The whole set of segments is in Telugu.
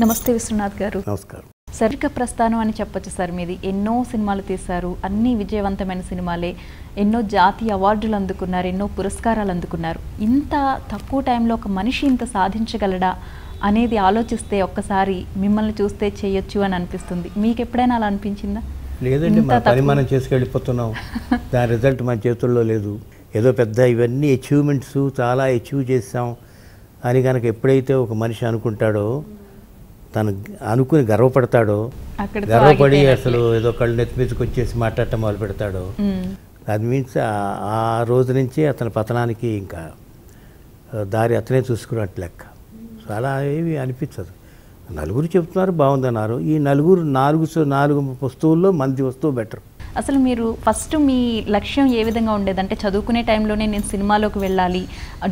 నమస్తే విశ్వనాథ్ గారు. నమస్కారం. సరిక ప్రస్థానం అని చెప్పొచ్చు సార్. మీది ఎన్నో సినిమాలు తీశారు, అన్ని విజయవంతమైన సినిమాలే, ఎన్నో జాతీయ అవార్డులు అందుకున్నారు, ఎన్నో పురస్కారాలు అందుకున్నారు. ఇంత తక్కువ టైంలో ఒక మనిషి ఇంత సాధించగలడా అనేది ఆలోచిస్తే ఒక్కసారి మిమ్మల్ని చూస్తే చేయొచ్చు అని అనిపిస్తుంది. మీకు ఎప్పుడైనా అలా అనిపించిందా? లేదండి, మన పని మనం చేసుకెళ్ళిపోతున్నాం, దాని రిజల్ట్ మన చేతుల్లో లేదు. ఏదో పెద్ద ఇవన్నీ అచీవ్మెంట్స్ చాలా అచీవ్ చేసాం అని కనుక ఎప్పుడైతే ఒక మనిషి అనుకుంటాడో, తను అనుకుని గర్వపడతాడో, గర్వపడి అసలు ఏదో కళ్ళు నెత్తి మీదకి వచ్చేసి మాట్లాడటం మొదలు పెడతాడో, అది మీన్స్ ఆ రోజు నుంచి అతని పతనానికి ఇంకా దారి అతనే చూసుకున్నట్టు లెక్క. సో అలా ఏమి అనిపించదు. నలుగురు చెప్తున్నారు బాగుందన్నారు, ఈ నాలుగు వస్తువుల్లో మంది వస్తువు బెటర్. అసలు మీరు ఫస్ట్ మీ లక్ష్యం ఏ విధంగా ఉండేది? అంటే చదువుకునే టైంలోనే నేను సినిమాలోకి వెళ్ళాలి,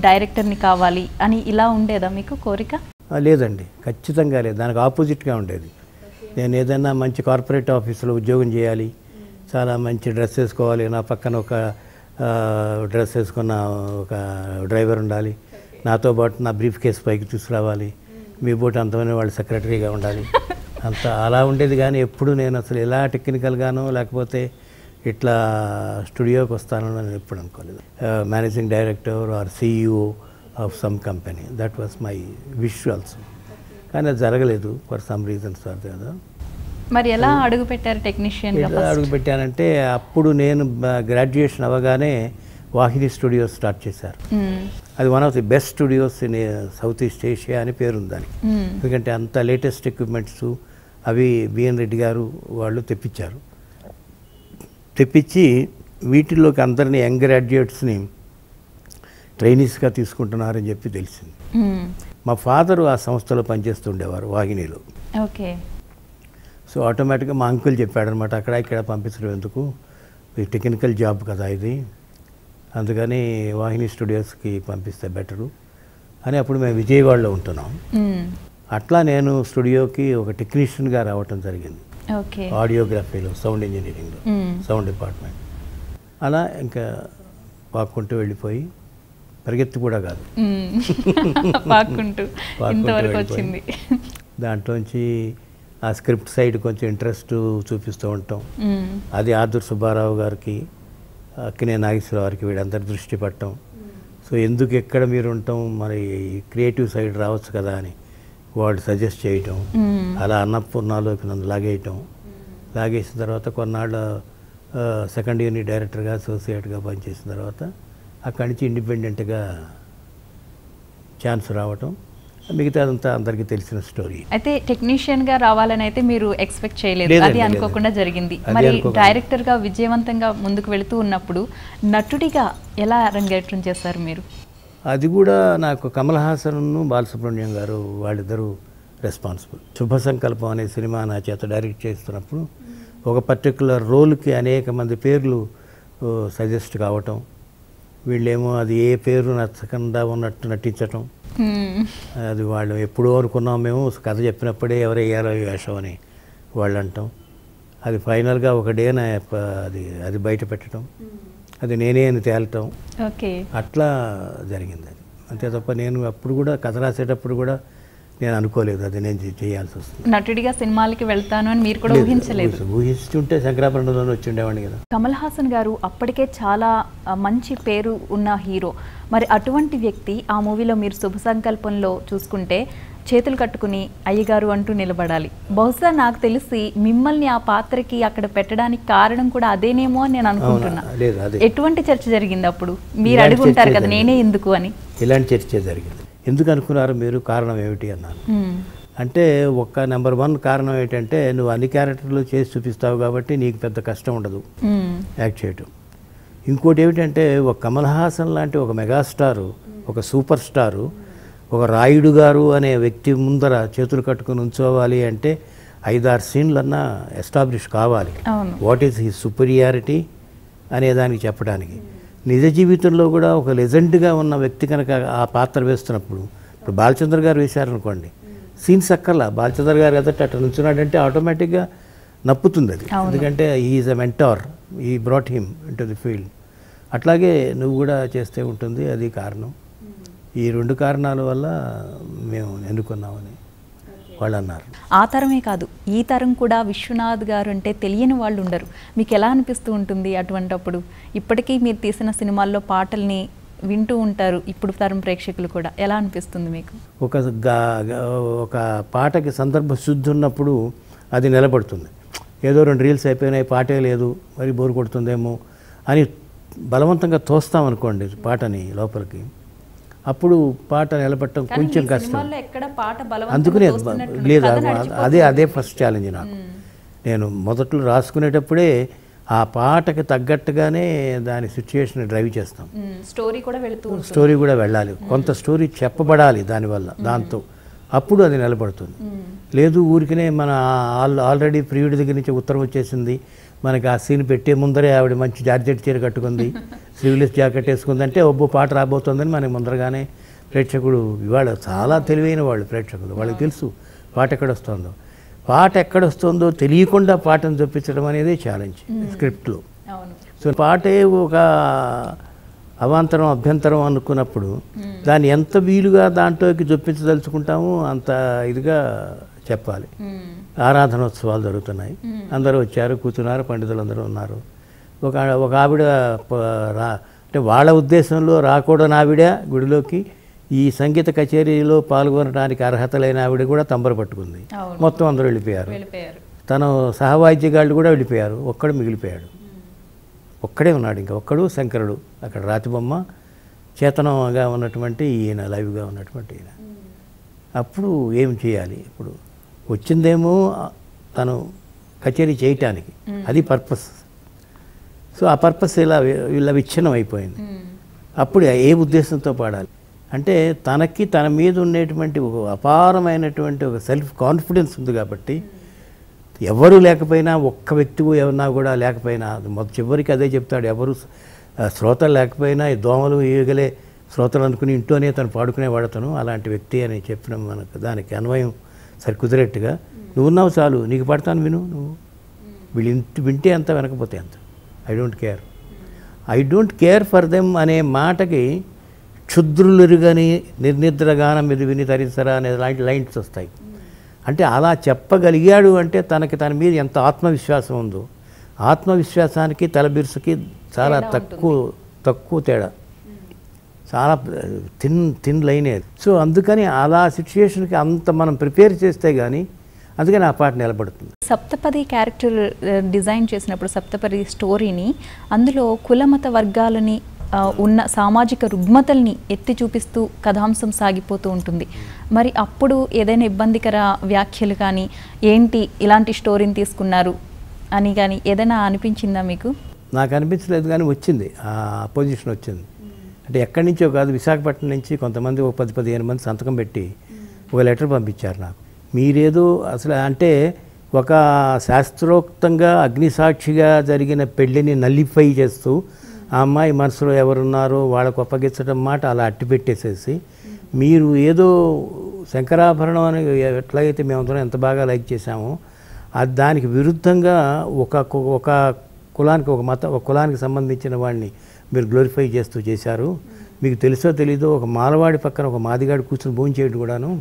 డైరెక్టర్ని కావాలి అని ఇలా ఉండేదా మీకు కోరిక? లేదండి, ఖచ్చితంగా లేదు. దానికి ఆపోజిట్గా ఉండేది. నేను ఏదైనా మంచి కార్పొరేట్ ఆఫీసులో ఉద్యోగం చేయాలి, చాలా మంచి డ్రెస్ వేసుకోవాలి, నా పక్కన ఒక డ్రెస్ వేసుకున్న ఒక డ్రైవర్ ఉండాలి, నాతో పాటు నా బ్రీఫ్ కేస్ పైకి తీసుకురావాలి, మీ బోటు అంతమంది వాళ్ళు సెక్రటరీగా ఉండాలి, అంత అలా ఉండేది. కానీ ఎప్పుడు నేను అసలు ఎలా టెక్నికల్గానో లేకపోతే ఇట్లా స్టూడియోకి వస్తానో నేను ఎప్పుడు అనుకోలేదు. Managing director or CEO of some company, that was my wish also. కానీ అది జరగలేదు for some reasons or the other. మరి ఎలా అడుగు పెట్టారు టెక్నీషియన్? ఎలా అడుగు పెట్టానంటే, అప్పుడు నేను గ్రాడ్యుయేషన్ అవ్వగానే వాహిని స్టూడియోస్ స్టార్ట్ చేశారు. అది one of the best studios in south east Asia అని పేరుంది దానికి. ఎందుకంటే అంత లేటెస్ట్ ఎక్విప్మెంట్స్ అవి బిఎన్ రెడ్డి గారు వాళ్ళు తెప్పించి వీటిల్లోకి అందరినీ యంగ్ గ్రాడ్యుయేట్స్ని ట్రైనీస్గా తీసుకుంటున్నారని చెప్పి తెలిసింది. మా ఫాదరు ఆ సంస్థలో పనిచేస్తుండేవారు వాహినిలో. ఓకే. సో ఆటోమేటిక్గా మా అంకుల్ చెప్పాడనమాట, అక్కడ ఇక్కడ పంపించడం ఎందుకు, ఇది టెక్నికల్ జాబ్ కదా ఇది, అందుకని వాహిని స్టూడియోస్కి పంపిస్తే బెటరు అని. అప్పుడు మేము విజయవాడలో ఉంటున్నాం. అట్లా నేను స్టూడియోకి ఒక టెక్నీషియన్గా రావటం జరిగింది. ఆడియోగ్రఫీలో, సౌండ్ ఇంజనీరింగ్లో, సౌండ్ డిపార్ట్మెంట్. అలా ఇంకా పాక్కుంటూ వెళ్ళిపోయి, పరిగెత్తి కూడా కాదు, వచ్చింది. దాంట్లోంచి ఆ స్క్రిప్ట్ సైడ్ కొంచెం ఇంట్రెస్ట్ చూపిస్తూ ఉంటాం. అది ఆదుర్ సుబ్బారావు గారికి, అక్కినే నాగేశ్వరరావు గారికి వీళ్ళందరి దృష్టి పట్టడం. సో ఎందుకు ఎక్కడ మీరు ఉంటాం, మరి క్రియేటివ్ సైడ్ రావచ్చు కదా అని వాళ్ళు సజెస్ట్ చేయటం. అలా అన్నపూర్ణలోకి నన్ను లాగేసిన తర్వాత కొన్నాళ్ళు సెకండ్ యూనిట్ డైరెక్టర్గా, అసోసియేట్గా పనిచేసిన తర్వాత అక్కడి నుంచి ఇండిపెండెంట్గా ఛాన్స్ రావటం, మిగతా అదంతా అందరికీ తెలిసిన స్టోరీ. అయితే టెక్నీషియన్గా రావాలని అయితే మీరు ఎక్స్పెక్ట్ చేయలేదు, అది అనుకోకుండా జరిగింది. మరి డైరెక్టర్గా విజయవంతంగా ముందుకు వెళుతూ ఉన్నప్పుడు నటుడిగా ఎలా అరంగేట్రం చేశారు మీరు? అది కూడా నాకు కమల్ హాసన్, బాలసుబ్రహ్మణ్యం గారు వాళ్ళిద్దరూ రెస్పాన్సిబుల్. శుభ సంకల్పం అనే సినిమా నా చేత డైరెక్ట్ చేస్తున్నప్పుడు ఒక పర్టికులర్ రోల్కి అనేక మంది పేర్లు సజెస్ట్ కావటం, వీళ్ళేమో అది ఏ పేరు నచ్చకుండా ఉన్నట్టు నటించటం. అది వాళ్ళు ఎప్పుడో అనుకున్నాం మేము, కథ చెప్పినప్పుడే ఎవరు వేయాలో వేషం అని వాళ్ళు అంటాం. అది ఫైనల్గా ఒక డేన అది బయట పెట్టడం, అది నేనే అని తేలటం, అట్లా జరిగింది. అది అంతే తప్ప నేను అప్పుడు కూడా కథ రాసేటప్పుడు కూడా నేను అనుకోలేదు అది నేను చేయాల్సి వస్తుంది. నటుడిగా సినిమాలకి వెళ్తాను అని మీరు కూడా ఊహించలేదు? ఊహించుంటే శంకరాభరణంలోనే వచ్చి ఉండేవాడిని కదా. కమల్ హాసన్ గారు అప్పటికే చాలా మంచి పేరు ఉన్న హీరో. మరి అటువంటి వ్యక్తి ఆ మూవీలో మీరు శుభ సంకల్పంలో చూసుకుంటే చేతులు కట్టుకుని అయ్యగారు అంటూ నిలబడాలి. బహుశా నాకు తెలిసి మిమ్మల్ని ఆ పాత్రకి అక్కడ పెట్టడానికి కారణం కూడా అదేనేమో అని నేను అనుకుంటున్నా. ఎటువంటి చర్చ జరిగింది అప్పుడు? మీరు అడుగుంటారు కదా నేనే ఎందుకు అని. ఇలాంటి చర్చ జరిగింది. ఎందుకు అనుకున్నారు మీరు, కారణం ఏమిటి అన్నాను. అంటే ఒక నెంబర్ 1 కారణం ఏంటంటే, నువ్వు అన్ని క్యారెక్టర్లు చేసి చూపిస్తావు కాబట్టి నీకు పెద్ద కష్టం ఉండదు యాక్ట్ చేయటం. ఇంకోటి ఏమిటంటే, ఒక కమల్ హాసన్ లాంటి ఒక మెగాస్టారు, ఒక సూపర్ స్టారు, ఒక రాయుడు గారు అనే వ్యక్తి ముందర చేతులు కట్టుకుని ఉంచోవాలి అంటే 5-6 సీన్లన్నా ఎస్టాబ్లిష్ కావాలి. వాట్ ఈస్ హీ సుపీరియారిటీ అనే దానికి చెప్పడానికి. నిజ జీవితంలో కూడా ఒక లెజెండ్గా ఉన్న వ్యక్తి కనుక ఆ పాత్ర వేస్తున్నప్పుడు, ఇప్పుడు బాలచంద్ర గారు వేశారనుకోండి, సీన్స్ అక్కర్లా, బాలచంద్ర గారు ఎదట అట్లా నుంచున్నాడంటే ఆటోమేటిక్గా నప్పుతుంది అది. ఎందుకంటే ఈజ్ ఎ మెంటార్, ఈ brought him in to the field. అట్లాగే నువ్వు కూడా చేస్తే ఉంటుంది, అది కారణం. ఈ 2 కారణాల వల్ల మేము ఎన్నుకున్నామని. వాళ్ళు అన్నారు. ఆ తరమే కాదు, ఈ తరం కూడా విశ్వనాథ్ గారు అంటే తెలియని వాళ్ళు ఉండరు. మీకు ఎలా అనిపిస్తూ ఉంటుంది అటువంటప్పుడు? ఇప్పటికీ మీరు తీసిన సినిమాల్లో పాటల్ని వింటూ ఉంటారు ఇప్పుడు తరం ప్రేక్షకులు కూడా. ఎలా అనిపిస్తుంది మీకు? ఒక పాటకి సందర్భ శుద్ధి ఉన్నప్పుడు అది నిలబడుతుంది. ఏదో 2 రీల్స్ అయిపోయినాయి, పాటే లేదు, మరి బోరు కొడుతుందేమో అని బలవంతంగా తోస్తామనుకోండి పాటని లోపలికి, అప్పుడు పాట నిలబడటం కొంచెం కష్టం. అందుకనే లేదు, అదే ఫస్ట్ ఛాలెంజ్ నాకు. నేను మొదట్లో రాసుకునేటప్పుడే ఆ పాటకి తగ్గట్టుగానే దాని సిచ్యుయేషన్ డ్రైవ్ చేస్తాం. స్టోరీ కూడా వెళ్ళాలి, కొంత స్టోరీ చెప్పబడాలి దానివల్ల, దాంతో అప్పుడు అది నిలబడుతుంది. లేదు ఊరికనే మన ఆల్రెడీ ప్రియుడి దగ్గర నుంచి ఉత్తరం వచ్చేసింది, మనకి ఆ సీన్ పెట్టే ముందరే ఆవిడ మంచి జార్జెట్ చీర కట్టుకుంది, స్లీవ్లెస్ జాకెట్ వేసుకుందంటే ఒబ్బో పాట రాబోతుందని మనకి ముందరగానే ప్రేక్షకుడు, ఇవాళ చాలా తెలివైన వాళ్ళు ప్రేక్షకులు, వాళ్ళకి తెలుసు పాట ఎక్కడొస్తుందో తెలియకుండా పాటను చూపించడం అనేది ఛాలెంజ్ స్క్రిప్ట్లో. సో పాటే ఒక అవాంతరం అభ్యంతరం అనుకున్నప్పుడు దాన్ని ఎంత వీలుగా దాంట్లోకి చొప్పించదలుచుకుంటామో అంత ఇదిగా చెప్పాలి. ఆరాధనోత్సవాలు జరుగుతున్నాయి, అందరూ వచ్చారు, కూర్చున్నారు, పండితులు అందరూ ఉన్నారు. ఒక ఆవిడ అంటే వాళ్ళ ఉద్దేశంలో రాకూడని ఆవిడ గుడిలోకి ఈ సంగీత కచేరీలో పాల్గొనడానికి అర్హత లేని ఆవిడ కూడా తంబర పట్టుకుంది. మొత్తం అందరూ వెళ్ళిపోయారు. తను సహవాయిద్యగాళ్ళు కూడా వెళ్ళిపోయారు, ఒక్కడు మిగిలిపోయాడు. ఒక్కడే ఉన్నాడు, ఇంకా ఒక్కడు శంకరుడు అక్కడ రాతిబొమ్మ, చేతనంగా ఉన్నటువంటి ఈయన, లైవ్గా ఉన్నటువంటి ఈయన. అప్పుడు ఏం చేయాలి? ఇప్పుడు వచ్చిందేమో తను కచేరీ చేయటానికి, అది పర్పస్. సో ఆ పర్పస్ ఇలా విచ్ఛిన్నం అయిపోయింది. అప్పుడు ఏ ఉద్దేశంతో పాడాలి అంటే తనకి తన మీద ఉండేటువంటి ఒక అపారమైనటువంటి ఒక సెల్ఫ్ కాన్ఫిడెన్స్ ఉంది కాబట్టి, ఎవరు లేకపోయినా, ఒక్క వ్యక్తి ఎవరన్నా కూడా లేకపోయినా, చివరికి అదే చెప్తాడు, ఎవరు శ్రోతలు లేకపోయినా ఈ దోమలు ఈగలే శ్రోతలు అనుకుని ఇంట్లోనే తను పాడుకునేవాడు తను, అలాంటి వ్యక్తి అని చెప్పిన మనకు దానికి అన్వయం సరి కుదిరేట్టుగా, నువ్వు ఉన్నావు చాలు, నీకు పడతాను విను, నువ్వు వీళ్ళు వింటే ఎంత వినకపోతే ఎంత, I don't care for them అనే మాటకి క్షుద్రులురుగని నిర్నిద్రగానం ఇది విని తరించరా అనే లాంటి లైన్స్ వస్తాయి. అంటే అలా చెప్పగలిగాడు అంటే తనకి తన మీద ఎంత ఆత్మవిశ్వాసం ఉందో. ఆత్మవిశ్వాసానికి తలబిరుసుకి చాలా తక్కువ తేడా, చాలా థిన్ లైన్. సో అందుకని అలా సిచ్యుయేషన్కి అంత మనం ప్రిపేర్ చేస్తే కానీ అందుకని ఆ పాట నిలబడుతుంది. సప్తపది క్యారెక్టర్ డిజైన్ చేసినప్పుడు సప్తపది స్టోరీని, అందులో కులమత వర్గాలని ఉన్న సామాజిక రుగ్మతల్ని ఎత్తి చూపిస్తూ కథాంశం సాగిపోతూ ఉంటుంది. మరి అప్పుడు ఏదైనా ఇబ్బందికర వ్యాఖ్యలు కానీ, ఏంటి ఇలాంటి స్టోరీని తీసుకున్నారు అని కానీ ఏదైనా అనిపించిందా మీకు? నాకు అనిపించలేదు, కానీ వచ్చింది, ఆ అపోజిషన్ వచ్చింది. అంటే ఎక్కడి నుంచో కాదు, విశాఖపట్నం నుంచి కొంతమంది ఒక 10-15 మంది సంతకం పెట్టి ఒక లెటర్ పంపించారు నాకు. మీరేదో అసలు అంటే ఒక శాస్త్రోక్తంగా అగ్నిసాక్షిగా జరిగిన పెళ్ళిని నల్లిఫై చేస్తూ ఆ అమ్మాయి మనసులో ఎవరున్నారో వాళ్ళకు అప్పగించడం మాట అలా అట్టిపెట్టేసేసి, మీరు ఏదో శంకరాభరణం అని ఎట్లయితే మేమందరం ఎంత బాగా లైక్ చేశామో దానికి విరుద్ధంగా ఒక కులానికి ఒక కులానికి సంబంధించిన వాడిని మీరు గ్లోరిఫై చేస్తూ చేశారు. మీకు తెలుసో తెలీదో ఒక మాలవాడి పక్కన ఒక మాదిగాడు కూర్చొని భోజనం చేయడం కూడాను,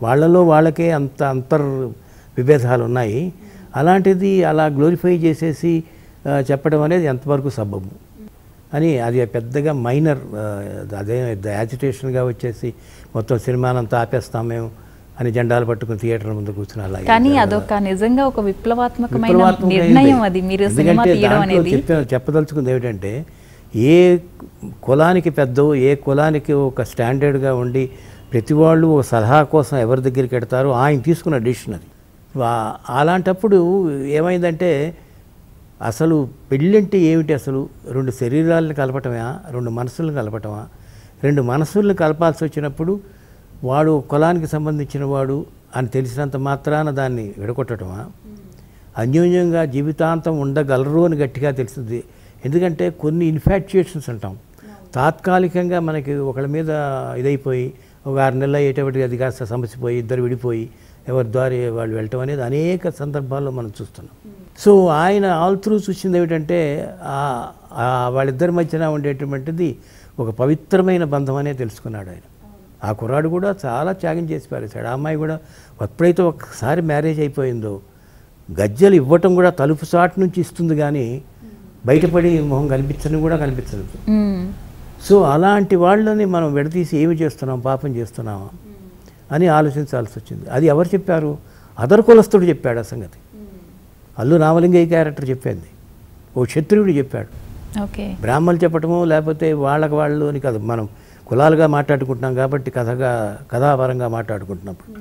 వాళ్ళలో వాళ్ళకే అంతర్ విభేదాలు ఉన్నాయి. అలాంటిది అలా గ్లోరిఫై చేసేసి చెప్పడం అనేది ఎంతవరకు సబబు అని, అది పెద్దగా మైనర్, అదే యాజిటేషన్గా వచ్చేసి మొత్తం సినిమానంతా ఆపేస్తాం మేము అని జెండాలు పట్టుకుని థియేటర్ ముందు కూర్చుని అలా. కానీ అదొక నిజంగా ఒక విప్లవాత్మకమైన నిర్ణయం అది మీరు సినిమా తీయడం అనేది. చెప్పదలుచుకుంది ఏమిటంటే, ఏ కులానికి పెద్దో, ఏ కులానికి ఒక స్టాండర్డ్గా ఉండి ప్రతి వాళ్ళు ఒక సలహా కోసం ఎవరి దగ్గరికి వెడతారో ఆయన తీసుకున్న డిసిషన్ అది. అలాంటప్పుడు ఏమైందంటే, అసలు పెళ్ళంటే ఏమిటి? అసలు 2 శరీరాలను కలపటమా, 2 మనసులను కలపటమా? 2 మనసులను కలపాల్సి వచ్చినప్పుడు వాడు కులానికి సంబంధించిన వాడు అని తెలిసినంత మాత్రాన దాన్ని విడగొట్టడమా? అన్యోన్యంగా జీవితాంతం ఉండగలరు అని గట్టిగా తెలుస్తుంది. ఎందుకంటే కొన్ని ఇన్ఫాక్చుయేషన్స్ అంటాం, తాత్కాలికంగా మనకి ఒకళ్ళ మీద ఇదైపోయి ఒక 6 నెలలు అయ్యేటప్పటికి అది కాస్త సమసిపోయి ఇద్దరు విడిపోయి ఎవరి ద్వారా వాళ్ళు వెళ్ళటం అనేది అనేక సందర్భాల్లో మనం చూస్తున్నాం. సో ఆయన ఆల్ త్రూ చూసింది ఏమిటంటే, వాళ్ళిద్దరి మధ్యన ఉండేటువంటిది ఒక పవిత్రమైన బంధం అనే తెలుసుకున్నాడు ఆయన. ఆ కుర్రాడు కూడా చాలా త్యాగం చేసి పారేశాడు. ఆ అమ్మాయి కూడా ఎప్పుడైతే ఒక్కసారి మ్యారేజ్ అయిపోయిందో గజ్జలు ఇవ్వటం కూడా తలుపు చాటు నుంచి ఇస్తుంది, కానీ బయటపడి మొహం కనిపించని కూడా కనిపించదు. సో అలాంటి వాళ్ళని మనం విడదీసి ఏమి చేస్తున్నాం, పాపం చేస్తున్నామా అని ఆలోచించాల్సి వచ్చింది. అది ఎవరు చెప్పారు? అదర్ కులస్తుడు చెప్పాడు ఆ సంగతి. అల్లు రామలింగయ్య క్యారెక్టర్ చెప్పింది, ఓ క్షత్రియుడు చెప్పాడు. ఓకే, బ్రాహ్మణులు చెప్పటము లేకపోతే వాళ్ళకి వాళ్ళు అని కాదు, మనం కులాలుగా మాట్లాడుకుంటున్నాం కాబట్టి కథాపరంగా మాట్లాడుకుంటున్నప్పుడు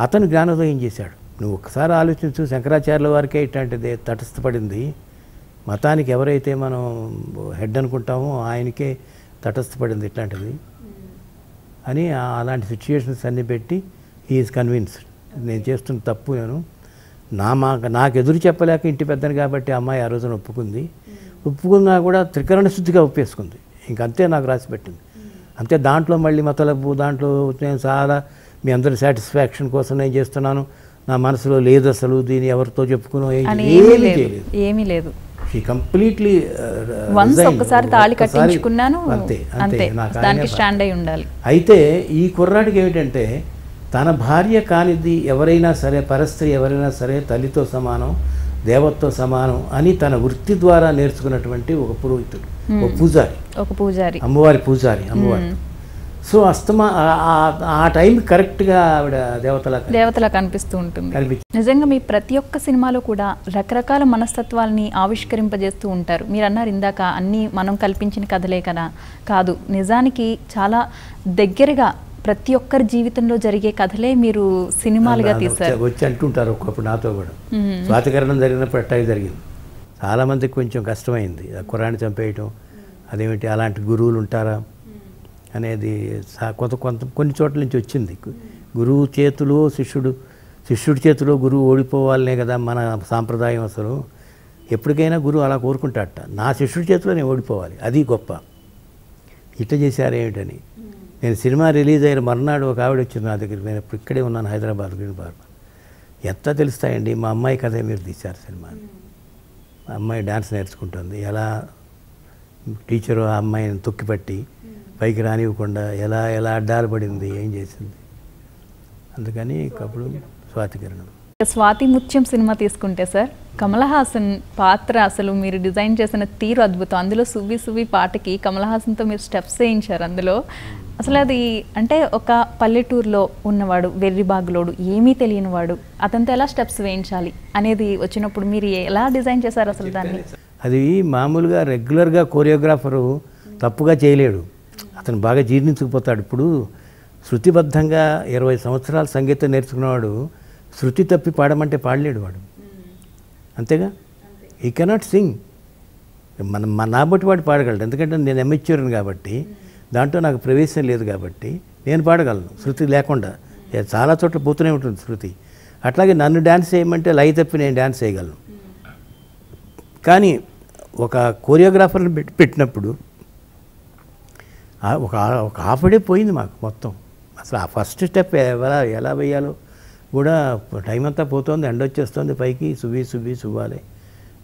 అతను జ్ఞానోదయం చేశాడు. నువ్వు ఒక్కసారి ఆలోచించు, శంకరాచార్యుల వారికే ఇట్లాంటిది తటస్థపడింది, మతానికి ఎవరైతే మనం హెడ్ అనుకుంటామో ఆయనకే తటస్థపడింది ఇట్లాంటిది అని అలాంటి సిచ్యుయేషన్స్ అన్నీ పెట్టి ఈజ్ కన్విన్స్డ్ నేను చేస్తున్న తప్పు, నేను నాకు ఎదురు చెప్పలేక ఇంటి పెద్దను కాబట్టి అమ్మాయి ఆ రోజున ఒప్పుకున్నా కూడా త్రికరణ శుద్ధిగా ఒప్పేసుకుంది. ఇంకంతే నాకు రాసి పెట్టింది అంతే. దాంట్లో మళ్ళీ మతలబు దాంట్లో నేను చాలా మీ అందరి సాటిస్ఫాక్షన్ కోసం నేను చేస్తున్నాను, నా మనసులో లేదు అసలు దీన్ని ఎవరితో చెప్పుకునో ఏమీ లేదు. కంప్లీట్లీ ఒకసారి తాళి కట్టించుకున్నాను, అంతే, దానికి స్టాండ్ అయి ఉండాలి. అయితే ఈ కుర్రాడికి ఏమిటంటే తన భార్య కానిది ఎవరైనా సరే, పరస్త్రీ ఎవరైనా సరే తల్లితో సమానం, దేవతతో సమానం అని తన వృత్తి ద్వారా నేర్చుకున్నటువంటి ఒక పురోహితుడు, ఒక పూజారి, అమ్మవారి పూజారి, అమ్మవారి. సో ఆ టైం కరెక్ట్గా ఆవిడ దేవతలా కనిపిస్తూ ఉంటుంది. నిజంగా మీ ప్రతి ఒక్క సినిమాలో కూడా రకరకాల మనస్తత్వాలని ఆవిష్కరింపజేస్తూ ఉంటారు. మీరు అన్నారు ఇందాక అన్నీ మనం కల్పించిన కథలే కదా, కాదు, నిజానికి చాలా దగ్గరగా ప్రతి ఒక్కరి జీవితంలో జరిగే కథలే మీరు సినిమాలుగా తీశారు. వచ్చి అంటుంటారు ఒక్కప్పుడు నాతో కూడా, స్వాతికరణం జరిగినప్పుడు అట్టాగే జరిగింది. చాలామందికి కొంచెం కష్టమైంది కుర్రాన్ని చంపేయటం, అదేమిటి అలాంటి గురువులు ఉంటారా అనేది కొన్ని చోట్ల నుంచి వచ్చింది. గురువు చేతిలో శిష్యుడి చేతిలో గురువు ఓడిపోవాలనే కదా మన సాంప్రదాయం. అసలు ఎప్పటికైనా గురువు అలా కోరుకుంటాడట, నా శిష్యుడి చేతిలో నేను ఓడిపోవాలి, అది గొప్ప. ఇట్లా చేశారేమిటని నేను సినిమా రిలీజ్ అయిన మర్నాడు ఒక ఆవిడ వచ్చింది నా దగ్గరికి. నేను ఇప్పుడు ఇక్కడే ఉన్నాను, హైదరాబాద్ గ్రీన్ పార్క్. ఎంత తెలుస్తాయండి, మా అమ్మాయి కథే మీరు తీశారు సినిమాని. మా అమ్మాయి డ్యాన్స్ నేర్చుకుంటుంది, ఎలా టీచరు ఆ అమ్మాయిని తొక్కిపట్టి పైకి రానివ్వకుండా ఎలా అడ్డాలు పడింది, ఏం చేసింది. అందుకని అప్పుడు స్వాతికిరణం. స్వాతి ముత్యం సినిమా తీసుకుంటే సార్, కమల్ హాసన్ పాత్ర అసలు మీరు డిజైన్ చేసిన తీరు అద్భుతం. అందులో సువ్వి సువ్వి పాటకి కమల్ హాసన్తో మీరు స్టెప్స్ వేయించారు అందులో. అసలు అది అంటే ఒక పల్లెటూరులో ఉన్నవాడు, వెర్రిబాగులోడు, ఏమీ తెలియనివాడు, అతనితో ఎలా స్టెప్స్ వేయించాలి అనేది వచ్చినప్పుడు మీరు ఎలా డిజైన్ చేశారు అసలు దాన్ని? అది మామూలుగా రెగ్యులర్గా కోరియోగ్రాఫరు తప్పుగా చేయలేడు, అతను బాగా జీర్ణించుకుపోతాడు. ఇప్పుడు శృతిబద్ధంగా 20 సంవత్సరాలు సంగీతం నేర్చుకున్నవాడు శృతి తప్పి పాడమంటే పాడలేడు వాడు, అంతేగా. ఈ కెనాట్ సింగ్. నా బట్టి వాడు పాడగలడు, ఎందుకంటే నేను ఎమ్మెచ్యూర్ని కాబట్టి, దాంట్లో నాకు ప్రవేశం లేదు కాబట్టి నేను పాడగలను శృతి లేకుండా. చాలా చోట్ల పోతూనే ఉంటుంది శృతి. అట్లాగే నన్ను డ్యాన్స్ చేయమంటే లై తప్పి నేను డ్యాన్స్ చేయగలను. కానీ ఒక కోరియోగ్రాఫర్ని పెట్టినప్పుడు ఒక హాఫ్ డే పోయింది మాకు మొత్తం. అసలు ఆ ఫస్ట్ స్టెప్ ఎలా వేయాలో కూడా టైం అంతా పోతుంది, ఎండ వచ్చేస్తుంది పైకి, సువ్వాలి,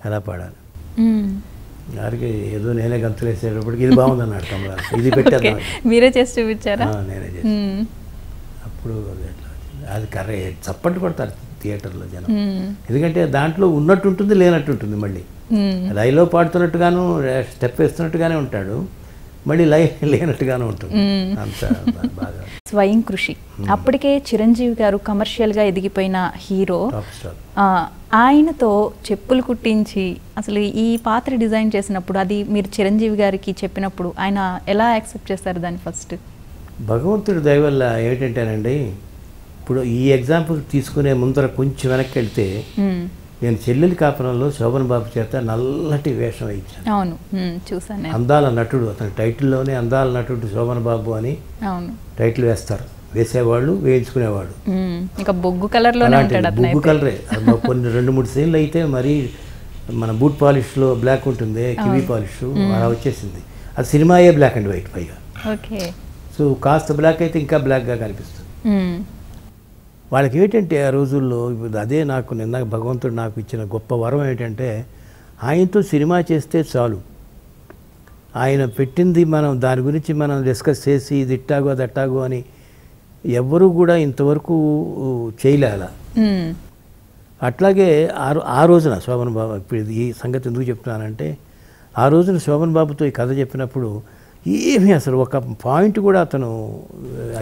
ఎలా పాడాలి. గారికి ఏదో నేనే గంతులు వేసేటప్పటికి ఇది బాగుంది అన్నాడు కమలా, ఇది పెట్టాను. మీరే చేసి చూపించారా? నేనే చేసి. అప్పుడు అది చప్పట్లు కొడతారు థియేటర్లో జనం, ఎందుకంటే దాంట్లో ఉన్నట్టుంటుంది, లేనట్టుంటుంది. మళ్ళీ లైలో పాడుతున్నట్టుగాను స్టెప్ వేస్తున్నట్టుగానే ఉంటాడు, మళ్ళీ లేనట్టుగానే ఉంటుంది. అంత బాగా స్వయం కృషి. అప్పటికే చిరంజీవి గారు కమర్షియల్గా ఎదిగిపోయిన హీరో, ఆయనతో చెప్పులు కుట్టించి అసలు ఈ పాత్ర డిజైన్ చేసినప్పుడు అది మీరు చిరంజీవి గారికి చెప్పినప్పుడు ఆయన ఎలా యాక్సెప్ట్ చేస్తారు దాన్ని? ఫస్ట్ భగవంతుడి దయ వల్ల ఏమిటంటేనండి, ఇప్పుడు ఈ ఎగ్జాంపుల్ తీసుకునే ముందర కొంచెం వెనక్కి వెళ్తే, నేను చెల్లెలి కాపురంలో శోభన్ బాబు చేత నల్లటి వేషం వేయించాను. అవును, చూసాను. అందాల నటుడు, అతని టైటిల్లోనే అందాల నటుడు శోభన్ బాబు అని టైటిల్ వేస్తారు, వేసేవాళ్ళు, వేయించుకునేవాడు. ఇంకా బొగ్గు కలర్లో బొగ్గు కలరే. కొన్ని 2-3 సీన్లు అయితే మరి మన బూట్ పాలిష్లో బ్లాక్ ఉంటుంది, కివీ పాలిష్ అలా వచ్చేసింది. అది సినిమాయే బ్లాక్ అండ్ వైట్ పైగా. సో కాస్త బ్లాక్ అయితే ఇంకా బ్లాక్గా కనిపిస్తుంది. వాళ్ళకి ఏంటంటే ఆ రోజుల్లో అదే నాకు నిన్న భగవంతుడు నాకు ఇచ్చిన గొప్ప వరం ఏంటంటే, ఆయనతో సినిమా చేస్తే చాలు, ఆయన పెట్టింది మనం దాని గురించి మనం డిస్కస్ చేసి ఇది ఇట్టాగో అది అట్టాగో అని ఎవ్వరూ కూడా ఇంతవరకు చేయలేల. అట్లాగే ఆ రోజున శోభన్ బాబు, ఇప్పుడు ఈ సంగతి ఎందుకు చెప్తున్నానంటే, ఆ రోజున శోభన్ బాబుతో ఈ కథ చెప్పినప్పుడు ఏమీ అసలు ఒక పాయింట్ కూడా అతను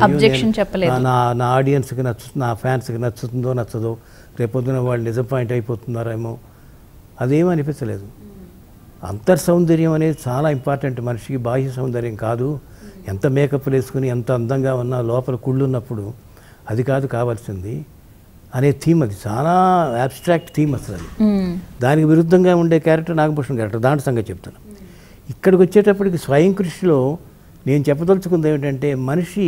అబ్జెక్షన్ చెప్పలేదు. నా ఆడియన్స్కి నా ఫ్యాన్స్కి నచ్చుతుందో నచ్చదో, రేపొద్దున వాళ్ళు డిసప్పాయింట్ అయిపోతున్నారేమో, అదేమీ అనిపించలేదు. అంతర్ సౌందర్యం అనేది చాలా ఇంపార్టెంట్ మనిషికి, బాహ్య సౌందర్యం కాదు. ఎంత మేకప్ వేసుకుని ఎంత అందంగా ఉన్నా లోపల కుళ్ళు ఉన్నప్పుడు అది కాదు కావాల్సింది అనే థీమ్. అది చాలా అబ్స్ట్రాక్ట్ థీమ్ అసలు అది. దానికి విరుద్ధంగా ఉండే క్యారెక్టర్ నాగభూషణ్ క్యారెక్టర్, దాంట్లో సంగతి చెప్తాను. ఇక్కడికి వచ్చేటప్పటికి స్వయం కృషిలో నేను చెప్పదలుచుకుంది ఏమిటంటే, మనిషి